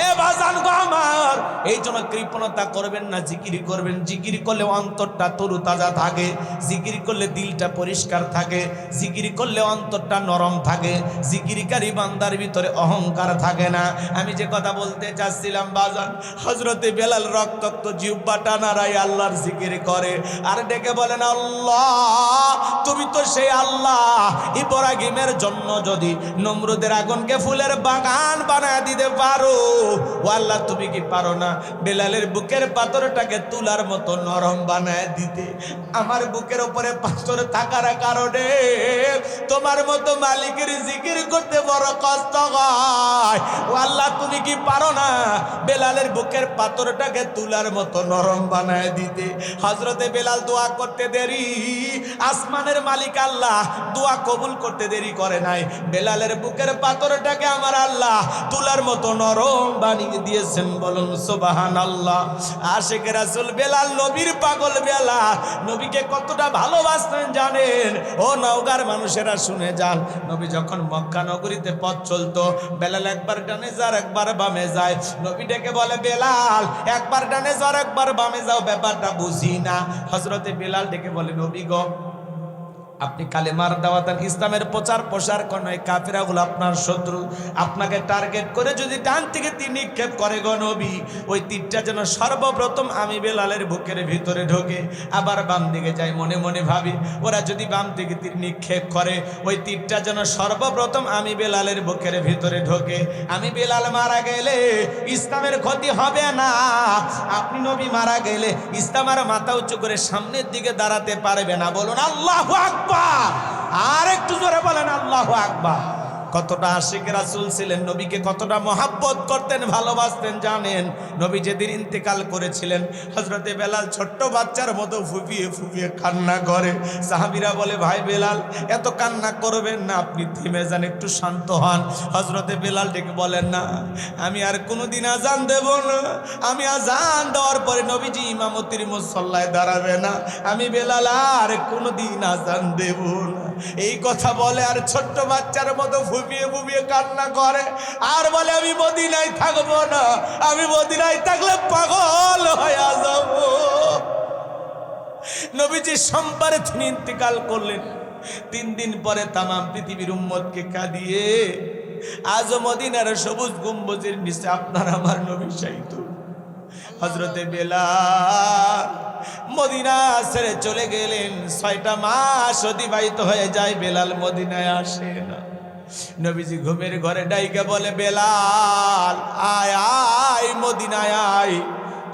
এ বাজান গো আমার, এই জন্য কৃপণতা করবেন না, জিকির করবেন। জিকির করলে অন্তরটা তরু তাজা থাকে, জিকির করলে দিলটা পরিষ্কার থাকে, জিকির করলে অন্তরটা নরম থাকে, জিকিরকারী বান্দার ভিতরে অহংকার থাকে না। আমি যে কথা বলতে চাচ্ছিলাম বাজান, হযরতে বেলাল রক্তাক্ত জিহ্বাটা নাড়াই আল্লাহর জিকির করে আর ডেকে বলেন, আল্লাহ তুমি তো সেই আল্লাহ, ইব্রাহিমের জন্য যদি নমরুদের আগুনকে ফুলের বাগান বানায় দিতে পারো, ও আল্লাহ তুমি কি পারো না বেলালের বুকের পাথরটাকে তুলার মতো নরম বানায় দিতে? আমার বুকের উপরে পাথর থাকার কারণে তোমার মতো মালিকের জিকির করতে বড় কষ্ট হয়। ও আল্লাহ তুমি কি পারো না বেলালের বুকের পাথরটাকে তুলার মতো নরম বানায় দিতে? হযরতে বেলাল দোয়া করতে দেরি, আসমানের মালিক আল্লাহ দোয়া কবুল করতে দেরি করে নাই। বেলালের বুকের পাথরটাকে আমার আল্লাহ তুলার মতো নরম বানিয়ে দিয়েছেন। বলুন সুবহানাল্লাহ। আশিকে রাসূল বেলাল, নবীর পাগল বেলাল, নবীকে কতটা ভালোবাসতেন জানেন? ও নওগাঁর মানুষেরা শুনে যান, নবী যখন মক্কা নগরীতে পথ চলতো, বেলাল একবার ডানে যায় একবার বামে যায়। নবী ডেকে বলে, বেলাল একবার ডানে যাও একবার বামে যাও, ব্যাপারটা বুঝি না। হযরতে বেলাল ডেকে বলে, নবী গো, আপনি কালেমার দাওয়াত, ইসলামের প্রচার প্রসার করেন, এই কাফেরাগুলো আপনার শত্রু, আপনাকে টার্গেট করে যদি ডান থেকে তীর নিক্ষেপ করে গো নবী, ওই তীরটা যেন সর্বপ্রথম আমি বেলালের বুকের ভিতরে ঢোকে, আবার বাম দিকে যাই। মনে মনে ভাবি, ওরা যদি বাম থেকে তীর নিক্ষেপ করে, ওই তীরটা যেন সর্বপ্রথম আমি বেলালের বুকের ভিতরে ঢোকে। আমি বেলাল মারা গেলে ইসলামের ক্ষতি হবে না, আপনি নবী মারা গেলে ইসলাম আর মাথা উঁচু করে সামনের দিকে দাঁড়াতে পারবে না। বলুন আল্লাহু আকবার। আর একটু জোরে বলেন আল্লাহু আকবার। কতটা আশিক রাসূল ছিলেন, নবীকে কতটা মহাব্বত করতেন, ভালোবাসতেন জানেন? নবী যেদিন ইন্তেকাল করেছিলেন, হযরতে বেলাল ছোট্ট বাচ্চার মতো ফুপিয়ে ফুপিয়ে কান্না করে। সাহাবীরা বলে, ভাই বেলাল এত কান্না করবেন না, আপনি থেমে যান, একটু শান্ত হন। হযরতে বেলাল ডেকে বলেন, না আমি আর কোনোদিন আজান দেব না, আমি আজান দেওয়ার পরে নবীজি ইমামতির মুসল্লায় দাঁড়াবে না, আমি বেলাল আর কোনোদিন আজান দেব না। এই কথা বলে আর ছোট্ট বাচ্চার মতো ফুপিয়ে ফুপিয়ে কান্না করে, আর বলে আমি মদিনায় থাকবো না, আমি মদিনায় থাকলে পাগল হয়ে যাব। নবীজি সোমবারে তিনি ইন্তেকাল করলেন। 3 দিন পরে তামাম পৃথিবীর উম্মতকে কাঁদিয়ে আজ মদিনার সবুজ গম্বুজের নিচে আপনার আমার নবী শায়িত। হযরতে বেলাল মদিনা ছেড়ে চলে গেলেন। 6টা মাস অতিবাহিত হয়ে যায়, বেলাল মদিনায় আসে না। নবীজি ঘুমের ঘরে ডাইকা বলে, বেলাল আয় আয় মদিনায় আয়।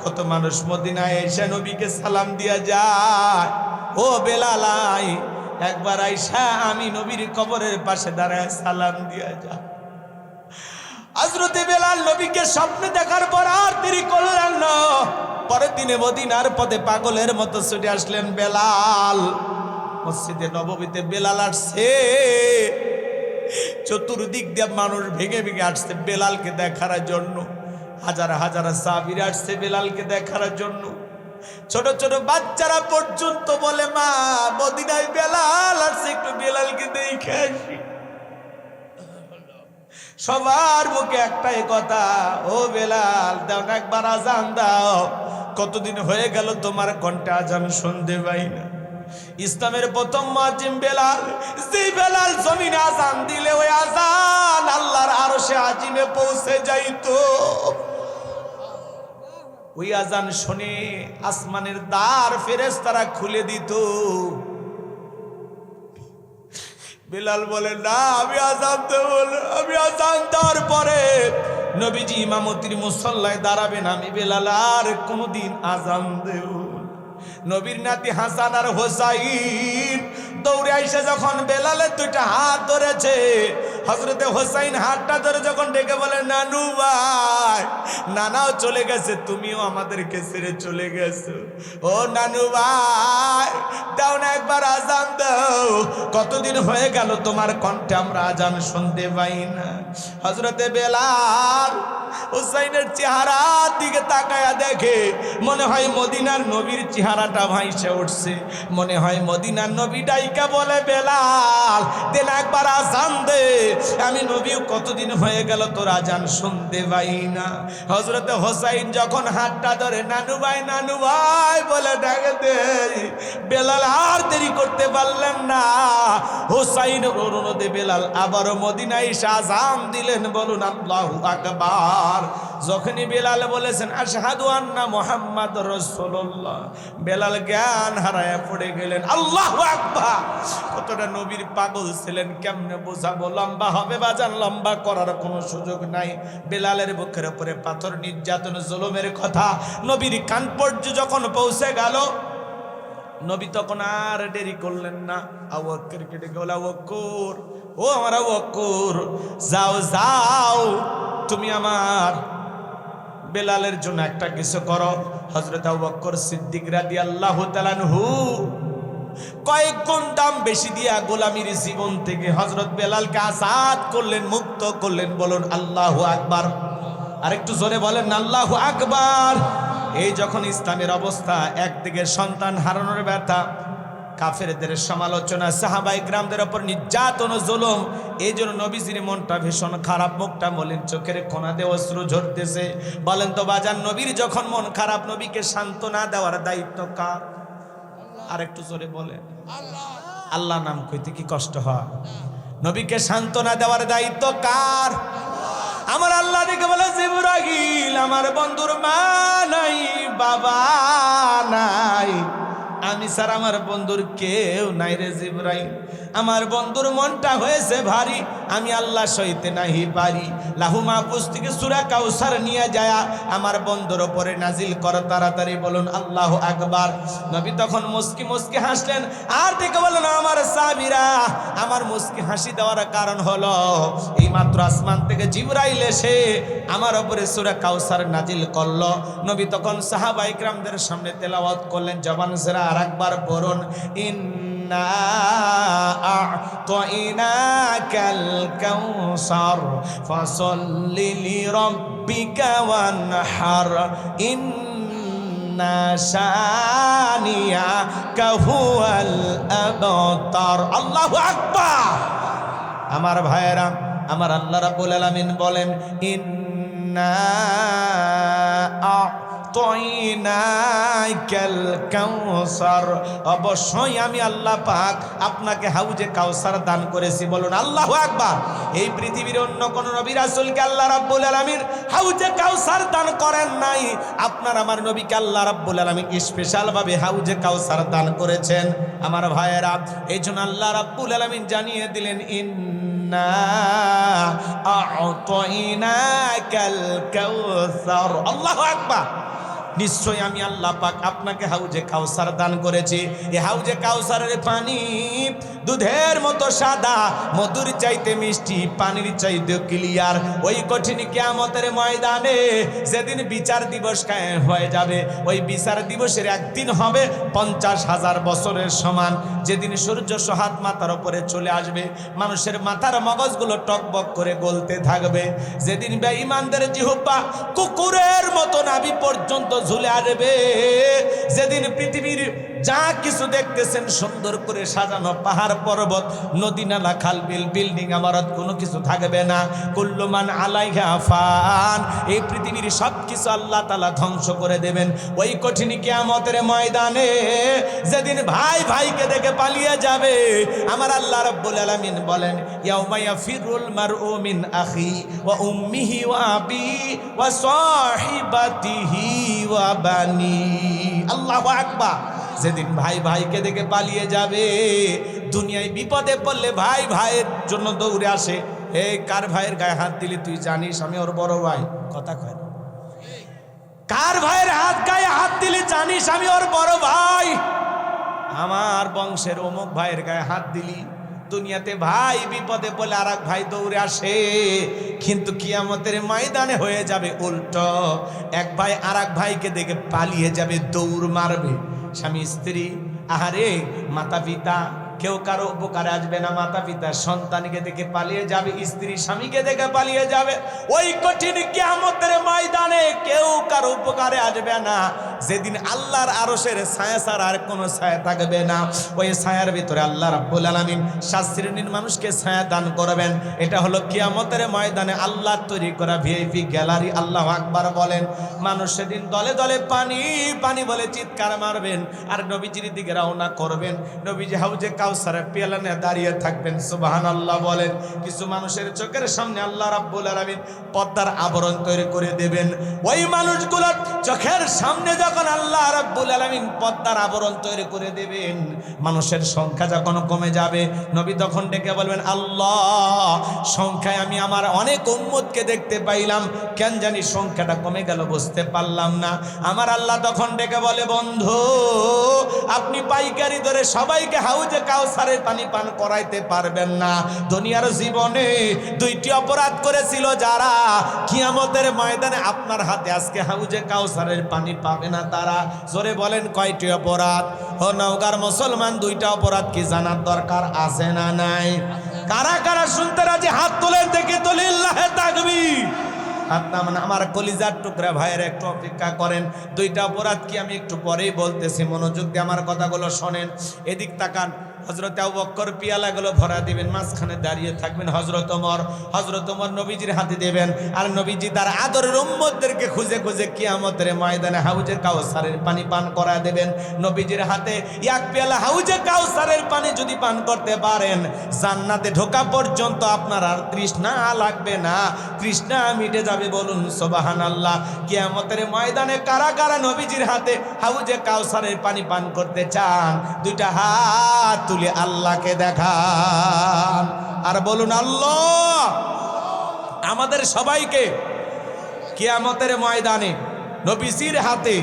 কত মানুষ মদিনায় এসে নবীকে সালাম দিয়া যায়, ও বেলাল আয় একবার আইসা আমি নবীর কবরের পাশে দাঁড়ায় সালাম দিয়া যা। হযরতে বেলাল নবীকে স্বপ্নে দেখার পর আর দেরি করলেন না। পরের দিনে মদিনার পথে পাগলের মতো ছুটে আসলেন বেলাল। মসজিদে নববীতে বেলাল আসছে, চতুর্দিক দিয়ে মানুষ ভেঙে ভেঙে আসছে বেলালকে দেখার জন্য। হাজার হাজার সাহাবীরা আসছে বেলালকে দেখার জন্য। ছোট ছোট বাচ্চারা পর্যন্ত বলে, মা মদিনায় বেলাল আসছে, একটু বেলালকে দেখে আসি। সবার মুখে একটাই কথা, ও বেলাল দাও না একবার আজান দাও, কতদিন হয়ে গেল তোমার কণ্ঠে আজান শুনতে পাই না। ইসলামের প্রথম মুয়াজ্জিন বেলাল, যে বেলাল জমিনে আজান দিলে ওই আজান আল্লাহর আরশে আজিমে পৌঁছে যাইতো। ওই আজান শুনে আসমানের দ্বার ফেরেশতারা খুলে দিত। বেলাল বলে, না আমি আজান দেব না, আমি আজান দেওয়ার পরে নবীজি ইমামতির মুসল্লায় দাঁড়াবেন, আমি বেলাল আর কোনোদিন আজান দেব। নবীর নাতি হাসান আর হোসাইন দৌড়ে আইসে যখন বেলালের 2টা হাত ধরেছে, হযরতে হোসাইন হাতটা ধরে যখন ডেকে বলে, নানু ভাই, নানাও চলে গেছে, তুমিও আমাদেরকে ছেড়ে চলে গেছো, ও নানু ভাই দাও না একবার আজান দাও, কতদিন হয়ে গেল তোমার কণ্ঠে আমরা আজান শুনতে পাই না। হযরতে বেলাল হোসাইনের চেহারার দিকে তাকায়া দেখে, মনে হয় মদিনার নবীর চেহারাটা ভাইসে উঠছে, মনে হয় মদিনার নবী ডাইকা বলে, বেলাল দেন একবার আজান দে, আমি নবীও কতদিন হয়ে গেল তোর আজান শুনতে পাই না। হযরতে হোসাইন যখন হাতটা ধরে নানু ভাই বলে ডাকে দে, বেলাল আর দেরি করতে পারলেন না। হোসাইনের অনুরোধে বেলাল আবারও মদিনায় এসে আজান দিলেন, বলুন আল্লাহু আকবার। যখনই বেলাল বলেছেন আশহাদু আন্না মুহাম্মাদুর রাসূলুল্লাহ, বেলাল জ্ঞান হারায়া পড়ে গেলেন। আল্লাহু আকবার। কতটা নবীর পাগল ছিলেন কেমনে বোঝাবো, লম্বা হবে বাজান, লম্বা করার কোনো সুযোগ নাই। বেলালের বুকের উপরে পাথর নির্যাতন জুলুমের কথা নবীর কান পর্যন্ত যখন পৌঁছে গেল, নবী তখন আর দেরি করলেন না। আবু বকরকে ডেকে বলে, আবু বকর, ও আমার আবু বকর, যাও যাও তুমি আমার বেলালের জন্য একটা কিছু করো। হযরত আবু বকর সিদ্দিক রাদিয়াল্লাহু তাআলা আনহু কয়েক গুণ দাম বেশি দিয়া গোলামীর জীবন থেকে হযরত বেলালকে আজাদ করলেন, মুক্ত করলেন। বলুন আল্লাহু আকবার। আর একটু জোরে বলেন আল্লাহু আকবার। এই যখন ইসলামের অবস্থা, একদিকে সন্তান হারানোর ব্যথা, কাফেরদের সমালোচনা, সাহাবায়ে কেরামদের উপর নির্যাতন ও জুলুম, এই জন্য নবীজির মনটা ভীষণ খারাপ, মুখটা মলিন, চোখের কোনা দিয়ে অশ্রু ঝরতেছে। বলেন তো বাজান, নবীর যখন মন খারাপ, নবীকে সান্ত্বনা দেওয়ার দায়িত্ব কার? আর একটু জোরে বলেন। আল্লাহ নাম কইতে কি কষ্ট হয়? নবীকে সান্ত্বনা দেওয়ার দায়িত্ব কার? আমার আল্লাহ দেখে বলে, জিবরাইল আমার বন্ধুর মা নাই, বাবা নাই, আমি স্যার আমার বন্ধুর কেউ নাই রে জিবরাইল। আমার বন্ধুর মনটা হয়েছে ভারী, আমি আল্লাহ সইতে নাহি পারি। লাহু মাহফুজ থেকে সূরা কাউসার নিয়ে যায় আমার বন্ধুর উপরে নাজিল কর, তাড়াতাড়ি বলুন আল্লাহু আকবার। নবী তখন মুস্কি মুস্কি হাসলেন আর দেখে বললেন আমার সাহাবীরা, আমার মুস্কি হাসি দেওয়ার কারণ হলো এই মাত্র আসমান থেকে জিবরাইল এসে আমার উপরে সূরা কাউসার নাজিল করলো। নবী তখন সাহাবায়ে কিরামদের সামনে তেলাওয়াত করলেন, জবান ছেড়ে আরেকবার পড়ুন, ইন্না আ'তাইনাকাল কাউসার ফাসাল্লি লিরাব্বিকা ওয়ানহার ইন্না শানিয়াকা হুয়াল আবতার। আল্লাহু আকবার। আমার ভাইয়েরা, আমার আল্লাহ রাব্বুল আলামিন বলেন, ইন্না আ'তাইনাকাল কাউসার, অবশ্যই আমি আল্লাহ পাক আপনাকে হাউজে কাউসার দান করেছি। বলুন আল্লাহু আকবার। এই পৃথিবীর অন্য কোন নবী রাসূলকে আল্লাহ রাব্বুল আলামিন হাউজে কাউসার দান করেন নাই। আপনার আমার নবীকে আল্লাহ রাব্বুল আলামিন স্পেশাল ভাবে হাউজে কাউসার দান করেছেন। আমার ভাইয়েরা, এইজন্য আল্লাহ রাব্বুল আলামিন জানিয়ে দিলেন, ইন্না আ'তাইনাকাল কাউসার। আল্লাহু আকবার। নিশ্চয় আমি আল্লাহ পাক আপনাকে হাউজে কাউসার দান করেছি। এই হাউজে কাউসারের পানি দুধের মতো সাদা, মধুর চাইতে মিষ্টি, পানির চাইতে ক্লিয়ার। ওই কঠিন কিয়ামতের ময়দানে যেদিন বিচার দিবস কায়েম হয়ে যাবে, ওই বিচার দিবসের একদিন হবে 50,000 বছরের সমান। যেদিন সূর্য সোহাত মাথার উপরে চলে আসবে, মানুষের মাথার মগজগুলো টকবক করে গলতে থাকবে। যেদিন বেঈমানদের জিহ্বা কুকুরের মতো নাভি পর্যন্ত ঝুলে আসবে। যেদিন পৃথিবীর যা কিছু দেখতেছেন সুন্দর করে সাজানো পাহাড় পর্বত, নদী নালা খাল বিল বিল্ডিং ইমারত কোনো কিছু থাকবে না। কুল্লু মান আলাইহা ফান। এই পৃথিবীর সব কিছু আল্লাহ তাআলা ধ্বংস করে দেবেন। ওই কঠিন কিয়ামতের ময়দানে যেদিন ভাই ভাইকে দেখে পালিয়ে যাবে, আমার আল্লাহ রাব্বুল আলামিন বলেন, ইয়াউমা ইয়াফিরুল মারউ মিন আখি ওয়া উম্মিহি ওয়া আবি ওয়া সাহিবাতিহি ওয়া বানি। আল্লাহু আকবার। যেদিন ভাই ভাইকে দেখে পালিয়ে যাবে, দুনিয়ায় বিপদে পড়লে ভাই ভাইয়ের জন্য দৌড়ে আসে। হে, কার ভাইয়ের গায়ে হাত দিলি তুই জানিস আমি ওর বড় ভাই? কথা কয় না। কার ভাইয়ের গায়ে হাত দিলি জানিস আমি ওর বড় ভাই? আমার বংশের অমুক ভাইয়ের গায়ে হাত দিলি। দুনিয়াতে ভাই বিপদে বলে আর এক ভাই দৌড়ে আসে, কিন্তু কিয়ামতের ময়দানে হয়ে যাবে উল্টো। এক ভাই আর এক ভাইকে দেখে পালিয়ে যাবে, দৌড় মারবে। স্বামী স্ত্রী, আহারে মাতা পিতা, কেউ কারো উপকারে আসবে না। মাতা পিতা সন্তানকে দেখে পালিয়ে যাবে, স্ত্রী স্বামীকে দেখে পালিয়ে যাবে। ওই কঠিন কিয়ামতের ময়দানে কেউ কারো উপকারে আসবে না। যেদিন আল্লাহর আরশের ছায়া ছাড়া আর কোনো ছায়া থাকবে না। ওই ছায়ার ভিতরে আল্লাহ রাব্বুল আলামিন 7 শ্রেণীর মানুষকে ছায়া দান করবেন। এটা হলো কিয়ামতের ময়দানে আল্লাহ তৈরি করা ভিআইপি গ্যালারি। আল্লাহু আকবার বলেন। মানুষ সেদিন দলে দলে পানি পানি বলে চিৎকার মারবেন আর নবীজির দিকে রওনা করবেন। নবীজি হাউজে কাউসারের পেয়ালা নিয়ে দাঁড়িয়ে থাকবেন। সুবহানাল্লাহ বলেন। কিছু মানুষের চোখের সামনে আল্লাহ রাব্বুল আলামিন পর্দার আবরণ তৈরি করে দেবেন। ওই মানুষগুলোর চোখের সামনে যখন আল্লাহ রাব্বুল আলামিন পর্দার আবরণ তৈরি করে দেবেন, মানুষের সংখ্যা যখন কমে যাবে, নবী তখন ডেকে বলবেন, আল্লাহ, সংখ্যায় আমি আমার অনেক উম্মতকে দেখতে পাইলাম, কেন জানি সংখ্যাটা কমে গেল বুঝতে পারলাম না। আমার আল্লাহ তখন ডেকে বলে, বন্ধু, আপনি পাইকারি ধরে সবাইকে হাউজে কাউসারের পানি পান করাইতে পারবেন না। দুনিয়ার জীবনে 2টি অপরাধ করেছিল যারা, কিয়ামতের ময়দানে আপনার হাতে আজকে হাউজে কাউসারের পানি পাবে না তারা। জোরে বলেন, কয়টি অপরাধ? ও নওগাঁর মুসলমান, 2টা অপরাধ কি জানার দরকার আছে না নাই? কারা কারা শুনতে রাজি হাত তোলেন দেখি তো, লিল্লাহে তাকবীর। আমার কলিজার টুকরা ভাইয়ের একটু অপেক্ষা করেন। 2টা অপরাধ কি আমি একটু পরেই বলতেছি, মনোযোগ দিয়ে আমার কথাগুলো শোনেন। এদিক তাকান। হযরত আবু বকর পিয়ালাগুলো ভরা দিবেন, মাঝখানে দাঁড়িয়ে থাকবেন হযরত ওমর নবীজির হাতে দেবেন, আর নবীজি তার আদরের উম্মতদেরকে খুঁজে খুঁজে কিয়ামতের ময়দানে হাউজে কাউসারের পানি পান করা দেবেন। নবীজির হাতে এক পেয়ালা হাউজে কাউসারের পানি যদি পান করতে পারেন, জান্নাতে ঢোকা পর্যন্ত আপনার আর তৃষ্ণা লাগবে না। তৃষ্ণা মিটে যাবে, বলুন সুবহানাল্লাহ। কিয়ামতের ময়দানে কারা কারা নবীজির হাতে হাউজে কাউসারের পানি পান করতে চান? দুইটা হাত তুলে আল্লাহকে দেখান আর বলুন আল্লাহ আমাদের সবাইকে কিয়ামতের ময়দানে নবীজির হাতে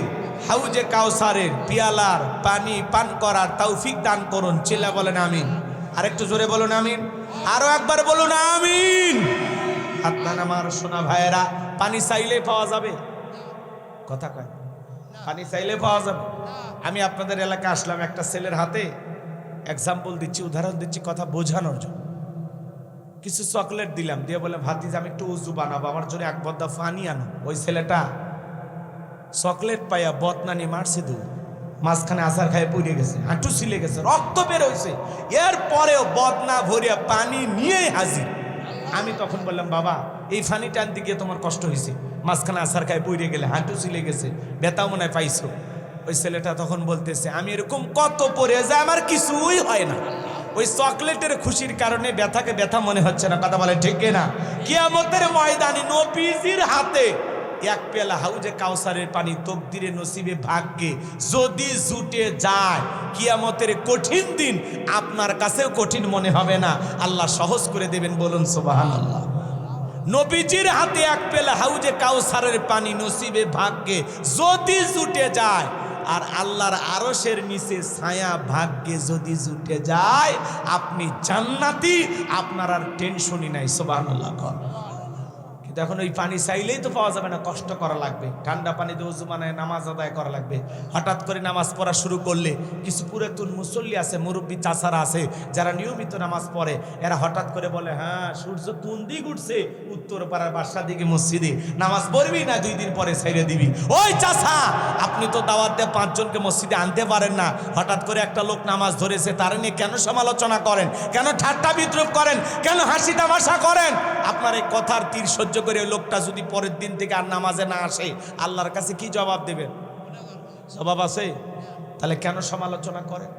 হাউজে কাউসারের পিয়ালার পানি পান করার তৌফিক দান করুন। চিল্লা বলেন আমিন। আরেকটু জোরে বলুন আমিন। আরো একবার বলুন আমিন। আপনার আমার সোনা ভাইয়েরা, পানি চাইলে পাওয়া যাবে? কথা কয়, পানি চাইলে পাওয়া যাবে? আমি আপনাদের এলাকায় আসলাম, একটা ছেলের হাতে এক্সাম্পল দিচ্ছি, উদাহরণ দিচ্ছি কথা বোঝানোর জন্য। কিছু চকলেট দিলাম, দিয়ে বলে ভাতিজা আমি একটু উজু বানাবো, আমার জন্য এক বদ্দা পানি আনো। ওই ছেলেটা চকলেট পাইয়া বদনানি মারছে, দূর মাঝখানে আসার খায় পড়ে গেছে, হাঁটু ছিলে গেছে, রক্ত বের হয়েছে। এরপরেও বদনা ভরিয়া পানি নিয়ে হাজির। আমি তখন বললাম বাবা এই পানিটা আনতে গিয়ে তোমার কষ্ট হয়েছে, মাঝখানে আসার খায় পড়ে গেলে, হাঁটু ছিলে গেছে, ব্যথাও মনে হয় পাইছো। ওই ছেলেটা তখন বলতেছে আমি এরকম কত পড়ে যায় আমার কিছুই হয় না, ওই চকলেটের খুশির কারণে ব্যথাকে ব্যথা মনে হচ্ছে না। কথা বলে ঠিক না? কিয়ামতের ময়দানে নবীজির হাতে এক পেলা হাউজে কাউসারের পানি তকদিরে নসিবে ভাগ্যে যদি জুটে যায়, কিয়ামতের কঠিন দিন আপনার কাছেও কঠিন মনে হবে না, আল্লাহ সহজ করে দেবেন। বলুন সুবহানাল্লাহ। নবীজির হাতে এক পেলা হাউজে কাউসারের পানি নসিবে ভাগ্যে যদি জুটে যায়, আর আল্লাহর আরশের নিচে ছায়া ভাগ্যে যদি জুটে যায়, আপনি জান্নাতি, আপনার আর টেনশনই নাই। সুবহানাল্লাহ। কিন্তু এখন ওই পানি চাইলেই তো পাওয়া যাবে না, কষ্ট করা লাগবে, ঠান্ডা পানি দিয়ে উজু বানায় নামাজ আদায় করা লাগবে। হঠাৎ করে নামাজ পড়া শুরু করলে কিছু পুরাতন মুসল্লি আছে, মুরব্বী চাচারা আছে যারা নিয়মিত নামাজ পড়ে, এরা হঠাৎ করে বলে হ্যাঁ সূর্য কোন দিক উঠছে, উত্তর পাড়ার বাসার দিকে মসজিদে, নামাজ পড়বি না 2 দিন পরে ছেড়ে দিবি। ওই চাচা আপনি তো দাওয়াত দিয়ে 5 জনকে মসজিদে আনতে পারেন না, হঠাৎ করে একটা লোক নামাজ ধরেছে তার নিয়ে কেন সমালোচনা করেন, কেন ঠাট্টা বিদ্রুপ করেন, কেন হাসি তামাশা করেন? আপনার এই কথার তীর সহ্য করে ওই লোকটা যদি পরের দিন থেকে আর নামাজে না আসে, আল্লাহর কাছে কি জবাব দেবেন? জবাব আছে? তাহলে কেন সমালোচনা করেন?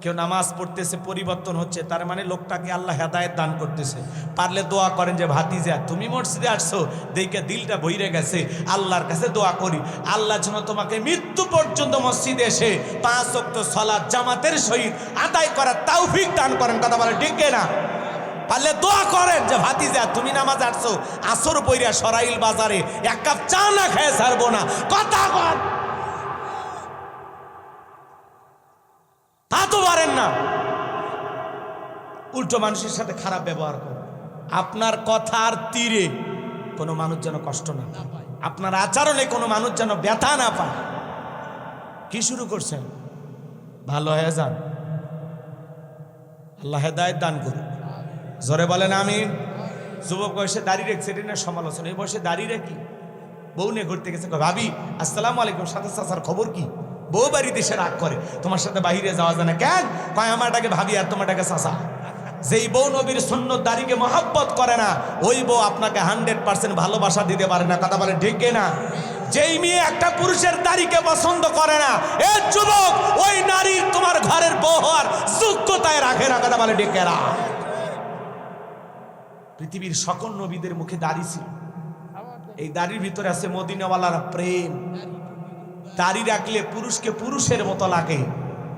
কেউ নামাজ পড়তেছে, পরিবর্তন হচ্ছে, তার মানে লোকটাকে আল্লাহ হেদায়েত দান করতেছে। পারলে দোয়া করেন যে ভাতিজা তুমি মসজিদে আসছো দেখে দিলটা ভইরে গেছে, আল্লাহর কাছে দোয়া করি আল্লাহ যেন তোমাকে মৃত্যু পর্যন্ত মসজিদে এসে 5 ওয়াক্ত সালাত জামাতের সহিত আদায় করার তৌফিক দান করেন। কথা বলে ঠিক না? পারলে দোয়া করেন যে ভাতিজা তুমি নামাজ আসছো, আসর পইরা সরাইল বাজারে 1 কাপ চা না খেয়ে ছাড়বো না। কথা কর, তা তো পারেন না, উল্টো মানুষের সাথে খারাপ ব্যবহার করো। আপনার কথার তীরে কোনো মানুষ যেন কষ্ট না পায়, আপনার আচরণে কোনো মানুষ যেন ব্যথা না পায়। কি শুরু করছেন? ভালো হয়ে যান, আল্লাহ হেদায়েত দান করুন। জোরে বলেন আমিন। যুবক বয়সে দাড়ি রেখেছে, এটা না সমালোচনা। এই বয়সে দাড়ি রেখি বউ নিয়ে ঘুরতে গেছে, ভাবি আসসালামু আলাইকুম, সাথে চাচার খবর কি? বউ বাড়িতে এসে রাগ করে, তোমার সাথে বাহিরে যাওয়া যায় না কেন? কয় আমারটাকে ভাবি আর তোমারটাকে চাচা। যেই বউ নবীর সুন্নত দাড়িকে মহব্বত করে না, ওই বউ আপনাকে 100% ভালোবাসা দিতে পারে না। কথা বলে ঠিক না? যেই মেয়ে একটা পুরুষের দাড়িকে পছন্দ করে না, এ যুবক ওই নারীর তোমার ঘরের বউ হওয়ার যোগ্যতায় রাখে না। কথা বলে ঠিক না? পৃথিবীর সকল নবীদের মুখে দাড়ি ছিল, এই দাড়ির ভিতরে আছে মদিনাওয়ালার প্রেম। দাড়ি রাখলে পুরুষকে পুরুষের মতো লাগে,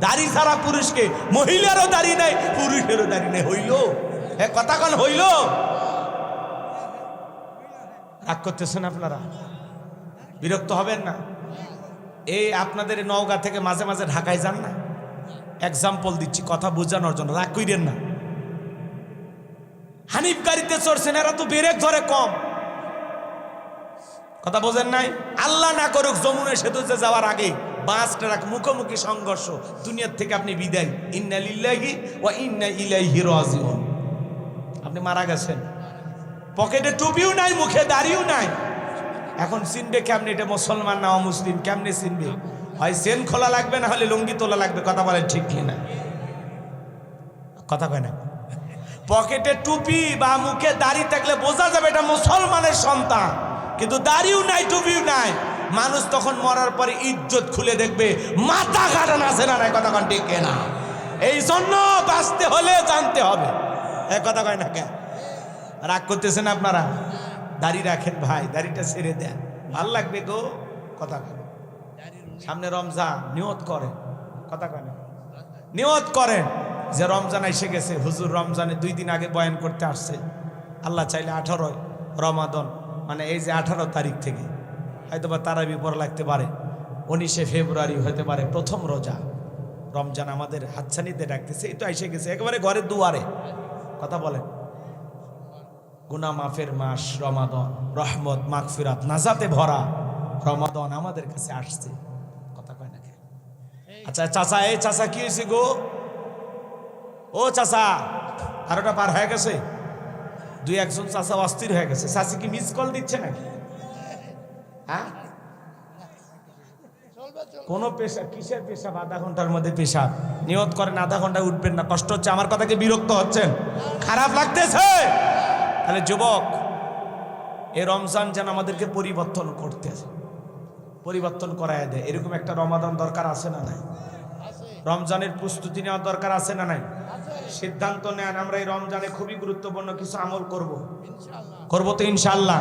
দাড়ি ছাড়া পুরুষকে, মহিলারও দাড়ি নাই পুরুষেরও দাড়ি নাই। হইল কথা কোন হইল? রাগ করতেছেন আপনারা, বিরক্ত হবেন না। এই আপনাদের নওগাঁ থেকে মাঝে মাঝে ঢাকায় যান না, এক্সাম্পল দিচ্ছি কথা বোঝানোর জন্য, রাগ কইরেন না। হানিফ গাড়িতে চড়ছেন, এরা তো ব্রেক ধরে কম, কথা বোঝেন নাই? আল্লাহ না করুক যমুনা সেতুতে যাওয়ার আগে বাস ট্রাক মুখোমুখি সংঘর্ষ, দুনিয়ার থেকে আপনি বিদায়, ইন্না লিল্লাহি ওয়া ইন্না ইলাইহি রাজিউন। আপনি মারা গেছেন, পকেটে টুপিও নাই, মুখে দাড়িও নাই। এখন চিনবে কেমনে এটা মুসলমান না অমুসলিম? কেমনে চিনবে? হয় চেন খোলা লাগবে, না হলে লুঙ্গি তোলা লাগবে। কথা বলেন ঠিক কিনা? কথা কয় না। পকেটে টুপি বা মুখে দাড়ি থাকলে বোঝা যাবে এটা মুসলমানের সন্তান, কিন্তু দাড়িও নাই, টুপিও নাই। মানুষ তখন মরার পরে ইজ্জত খুলে দেখবে মাথা কাটান আছে না নাই। কথা কন ঠিক না? এই জন্য বাঁচতে হলে জানতে হবে। এক কথা কয় না কেন? রাগ করতেছেন আপনারা? দাড়ি রাখেন ভাই, দাড়িটা ছেড়ে দেন, ভাল লাগবে গো। কথা কেন? সামনে রমজান, নিয়ত করেন। কথা কেন? নিয়ত করেন যে রমজান এসে গেছে। হুজুর রমজানে 2 দিন আগে বয়ান করতে আসছে। আল্লাহ চাইলে 18 রমাদান, মানে এই যে 18 তারিখ থেকে হয়তো বা তারাবি পড়া লাগতে পারে, 19শে ফেব্রুয়ারি হতে পারে প্রথম রোজা। রমজান আমাদের হাতছানিতে ডাকতেছে, এই তো এসে গেছে একেবারে ঘরের দুয়ারে। কথা বলেন, গুনাহ মাফের মাস রমাদান, রহমত মাগফিরাত নাজাতে ভরা রমাদান আমাদের কাছে আসছে। কথা কয় না কেন? আচ্ছা চাচা, এই চাচা কি হয়েছে গো? ও চাচা, 12টা পার হয়ে গেছে, 2-1 চাচা অস্থির হয়ে গেছে। চাচি কি মিস কল দিচ্ছে নাকি? হ্যাঁ, কোন পেশা, কিসের পেশাব? আধা ঘন্টার মধ্যে পেশাব। নিয়ত করেন আধা ঘন্টায় উঠবেন না। কষ্ট হচ্ছে? আমার কথাকে বিরক্ত হচ্ছেন? খারাপ লাগতেছে? তাহলে যুবক, এই রমজান যেন আমাদেরকে পরিবর্তন করায় দেয়। এরকম একটা রমাদান দরকার আছে না নাই? রমজানের প্রস্তুতি নেওয়ার দরকার আছে না নাই? সিদ্ধান্ত নেন আমরা এই রমজানে খুবই গুরুত্বপূর্ণ কিছু আমল করব তো ইনশাআল্লাহ।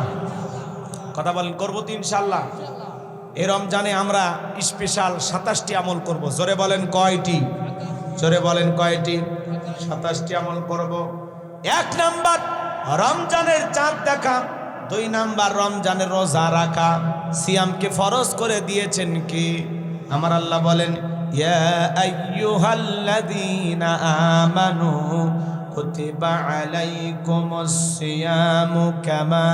কথা বলেন, করব তো ইনশাআল্লাহ। এই রমজানে আমরা স্পেশাল 27টি আমল করব। জোরে বলেন কয়টি? জোরে বলেন কয়টি? 27টি আমল করব। 1 নাম্বার রমজানের চাঁদ দেখা, 2 নাম্বার রমজানের রোজা রাখা। সিয়ামকে ফরজ করে দিয়েছেন কি? আমার আল্লাহ বলেন, ইয়া আইয়ুহাল্লাযীনা আমানু কুতিবা আলাইকুমুস সিয়ামু কামা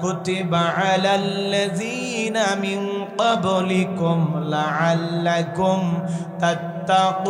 কুতিবা আলাল্লাযীনা মিন ক্বাবলিকুম লাআল্লাকুম তাত্তাকুন।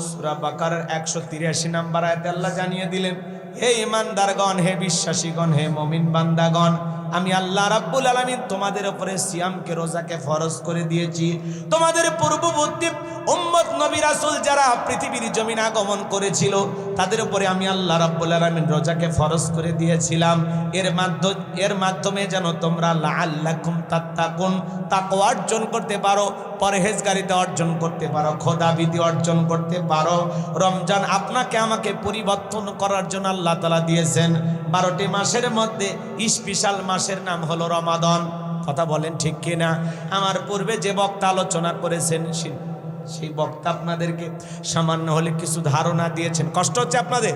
সূরা বাকারার 183 নম্বর আয়াতে আল্লাহ জানিয়ে দিলেন, হে ঈমানদারগণ, হে বিশ্বাসীগণ, হে মুমিন বান্দাগণ, আমি আল্লাহ রাব্বুল আলামিন তোমাদের উপরে সিয়ামকে, রোজাকে ফরজ করে দিয়েছি। তোমাদের পূর্ববর্তী উম্মত নবী রাসূল যারা পৃথিবীর জমিনে আগমন করেছিল তাদের উপরে আমি আল্লাহ রাব্বুল আলামিন রোজাকে ফরজ করে দিয়েছিলাম। এর মাধ্যমে যেন তোমরা লাআল্লাকুম তাত্তাকুন, তাকওয়া অর্জন করতে পারো, পরহেজগারিতা অর্জন করতে পারো, খোদাভীতি অর্জন করতে পারো। রমজান আপনাকে আমাকে পরিবর্তন করার জন্য আল্লাহ তাআলা দিয়েছেন। 12টি মাসের মধ্যে স্পেশাল মাসের নাম হলো রমাদান। কথা বলেন ঠিক কিনা? আমার পূর্বে যে বক্তা আলোচনা করেছেন সেই বক্তা আপনাদেরকে সামান্য হলে কিছু ধারণা দিয়েছেন। কষ্ট হচ্ছে আপনাদের?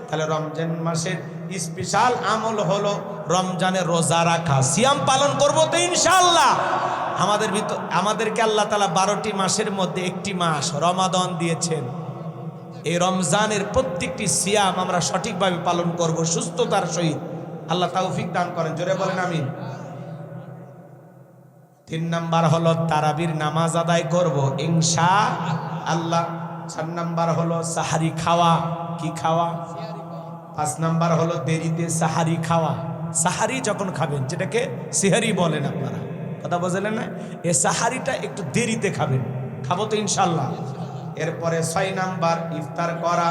তাহলে রমজান মাসের স্পেশাল আমল হলো রমজানে রোজা রাখা। সিয়াম পালন করব তো ইনশাআল্লাহ। আমাদেরকে আল্লাহ তাআলা 12টি মাসের মধ্যে একটি মাস রমাদান দিয়েছেন। এই রমজানের প্রত্যেকটি সিয়াম আমরা সঠিকভাবে পালন করব, সুস্থতার সহিত। আল্লাহ তৌফিক দান করেন। জোরে বলেন আমিন। 3 নাম্বার হলো তারাবির নামাজ আদায় করব ইনশাআল্লাহ। 4 নাম্বার হলো সাহারি খাওয়া। কি খাওয়া? 5 নাম্বার হলো দেরিতে সাহারি খাওয়া। সাহারি যখন খাবেন, যেটাকে সিহারি বলেন আপনারা, কথা বুঝলেন না? এই সাহারিটা একটু দেরিতে খাবেন। খাবো তো ইনশাআল্লাহ। এরপরে 6 নাম্বার ইফতার করা।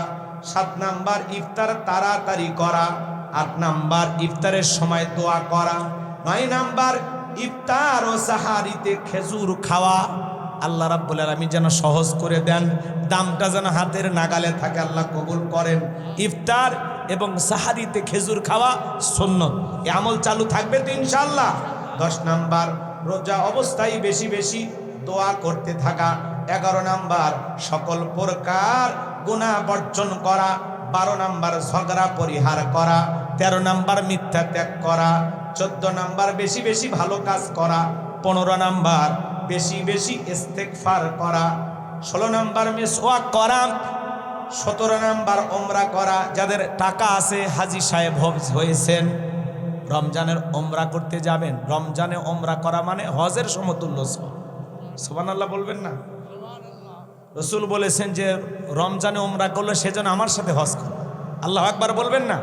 7 নাম্বার ইফতার তাড়াতাড়ি করা। 8 নাম্বার ইফতারের সময় দোয়া করা। 9 নাম্বার ইফতার ও সাহারিতে খেজুর খাওয়া। আল্লাহ রাব্বুল আলামিন যেন সহজ করে দেন, দামটা যেন হাতের নাগালে থাকে, আল্লাহ কবুল করেন। ইফতার এবং সাহারিতে খেজুর খাওয়া সুন্নত। এই আমল চালু থাকবে তো ইনশাআল্লাহ। 10 নাম্বার রোজা অবস্থায় বেশি বেশি দোয়া করতে থাকা। 11 নাম্বার সকল প্রকার গুনাহ বর্জন করা। 12 নাম্বার ঝগড়া পরিহার করা। 13 নাম্বার মিথ্যা ত্যাগ করা। 14 নাম্বার বেশি বেশি ভালো কাজ করা। 15 নাম্বার বেশি বেশি ইস্তেগফার করা। 16 নাম্বার মিসওয়াক করা। 17 নাম্বার উমরা করা। যাদের টাকা আছে, হাজী সাহেব হয়েছেন, রমজানের উমরা করতে যাবেন। রমজানে উমরা করা মানে হজের সমতুল্য। সুবহানাল্লাহ বলবেন না? রাসূল বলেছেন যে রমজানে উমরা করলে সেজন্য আমার সাথে হজ করো। আল্লাহু আকবার বলবেন না?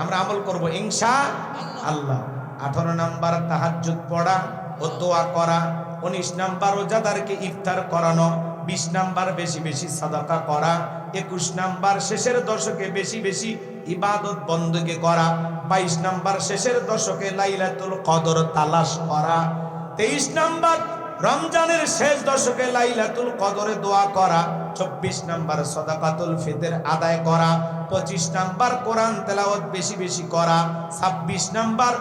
আমরা আমল করব ইনশাআল্লাহ। 18 নাম্বার তাহাজ্জুদ পড়া ও দোয়া করা। 19 নাম্বার রোজাদারকে ইফতার করানো। 20 নাম্বার বেশি বেশি সাদাকা করা। 21 নাম্বার শেষের দশকে বেশি বেশি ইবাদত বندگی করা। 22 নাম্বার শেষের দশকে লাইলাতুল কদর তালাশ করা। 23 নাম্বার রমজানের শেষ দশকে লাইলাতুল কদরে দোয়া করা, 24 নাম্বার সাদাকাতুল ফিতর আদায় করা, 25 নাম্বার কোরআন তেলাওয়াত বেশি বেশি করা, 26 নাম্বার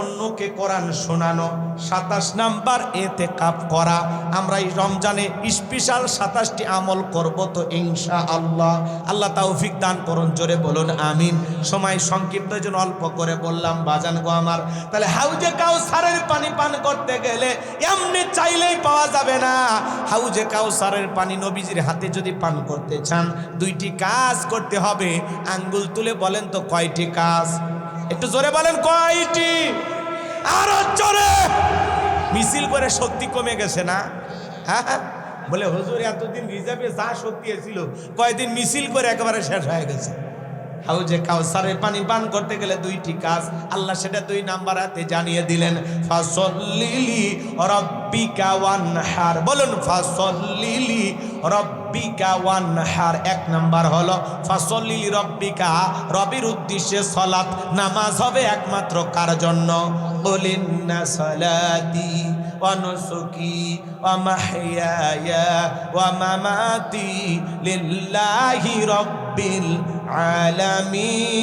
অন্যকে কোরআন শোনানো, 27 নাম্বার ইতিকাফ করা। আমরা এই রমজানে স্পেশাল 27টি আমল করব তো ইনশাআল্লাহ। আল্লাহ তৌফিক দান করুন, জোরে বলুন আমিন। সময় সংক্ষিপ্ত জন্য অল্প করে বললাম বাজান গো আমার। তাহলে হাউজে কাউসারের পানি পান করতে গেলে এমনি চাইলেই পাওয়া যাবে না। হাউজে কাউসারের পানি নবীজির হাতে যদি পান করতে চান 2টি কাজ করতে হবে। আঙ্গুল তুলে বলেন তো কয়টি কাজ? একটু জোরে বলেন কয়টি? আরো জোরে। মিছিল করে শক্তি কমে গেছে না? হ্যাঁ, বলে হুজুর এতদিন রিজার্ভে যা শক্তি ছিল কয়েকদিন মিছিল করে একেবারে শেষ হয়ে গেছে। হাউজে কাউসারের পানি পান করতে গেলে 2টি কাজ, আল্লাহ সেটা 2 নাম্বার হাতে জানিয়ে দিলেন। ফাসল্লিলি রাব্বিকা ওয়ানহার, বলুন ফাসল্লিলি রাব্বিকা ওয়ানহার। 1 নাম্বার হলো ফাসল্লিলি রাব্বিকা, রবির উদ্দেশ্যে সালাত, নামাজ হবে একমাত্র কার জন্য? কুলিন্না সালাতি ওয়া নুসুকি ওয়া মাহইয়ায়া ওয়া মামাতি লিল্লাহি রাব্বিল আলামিন।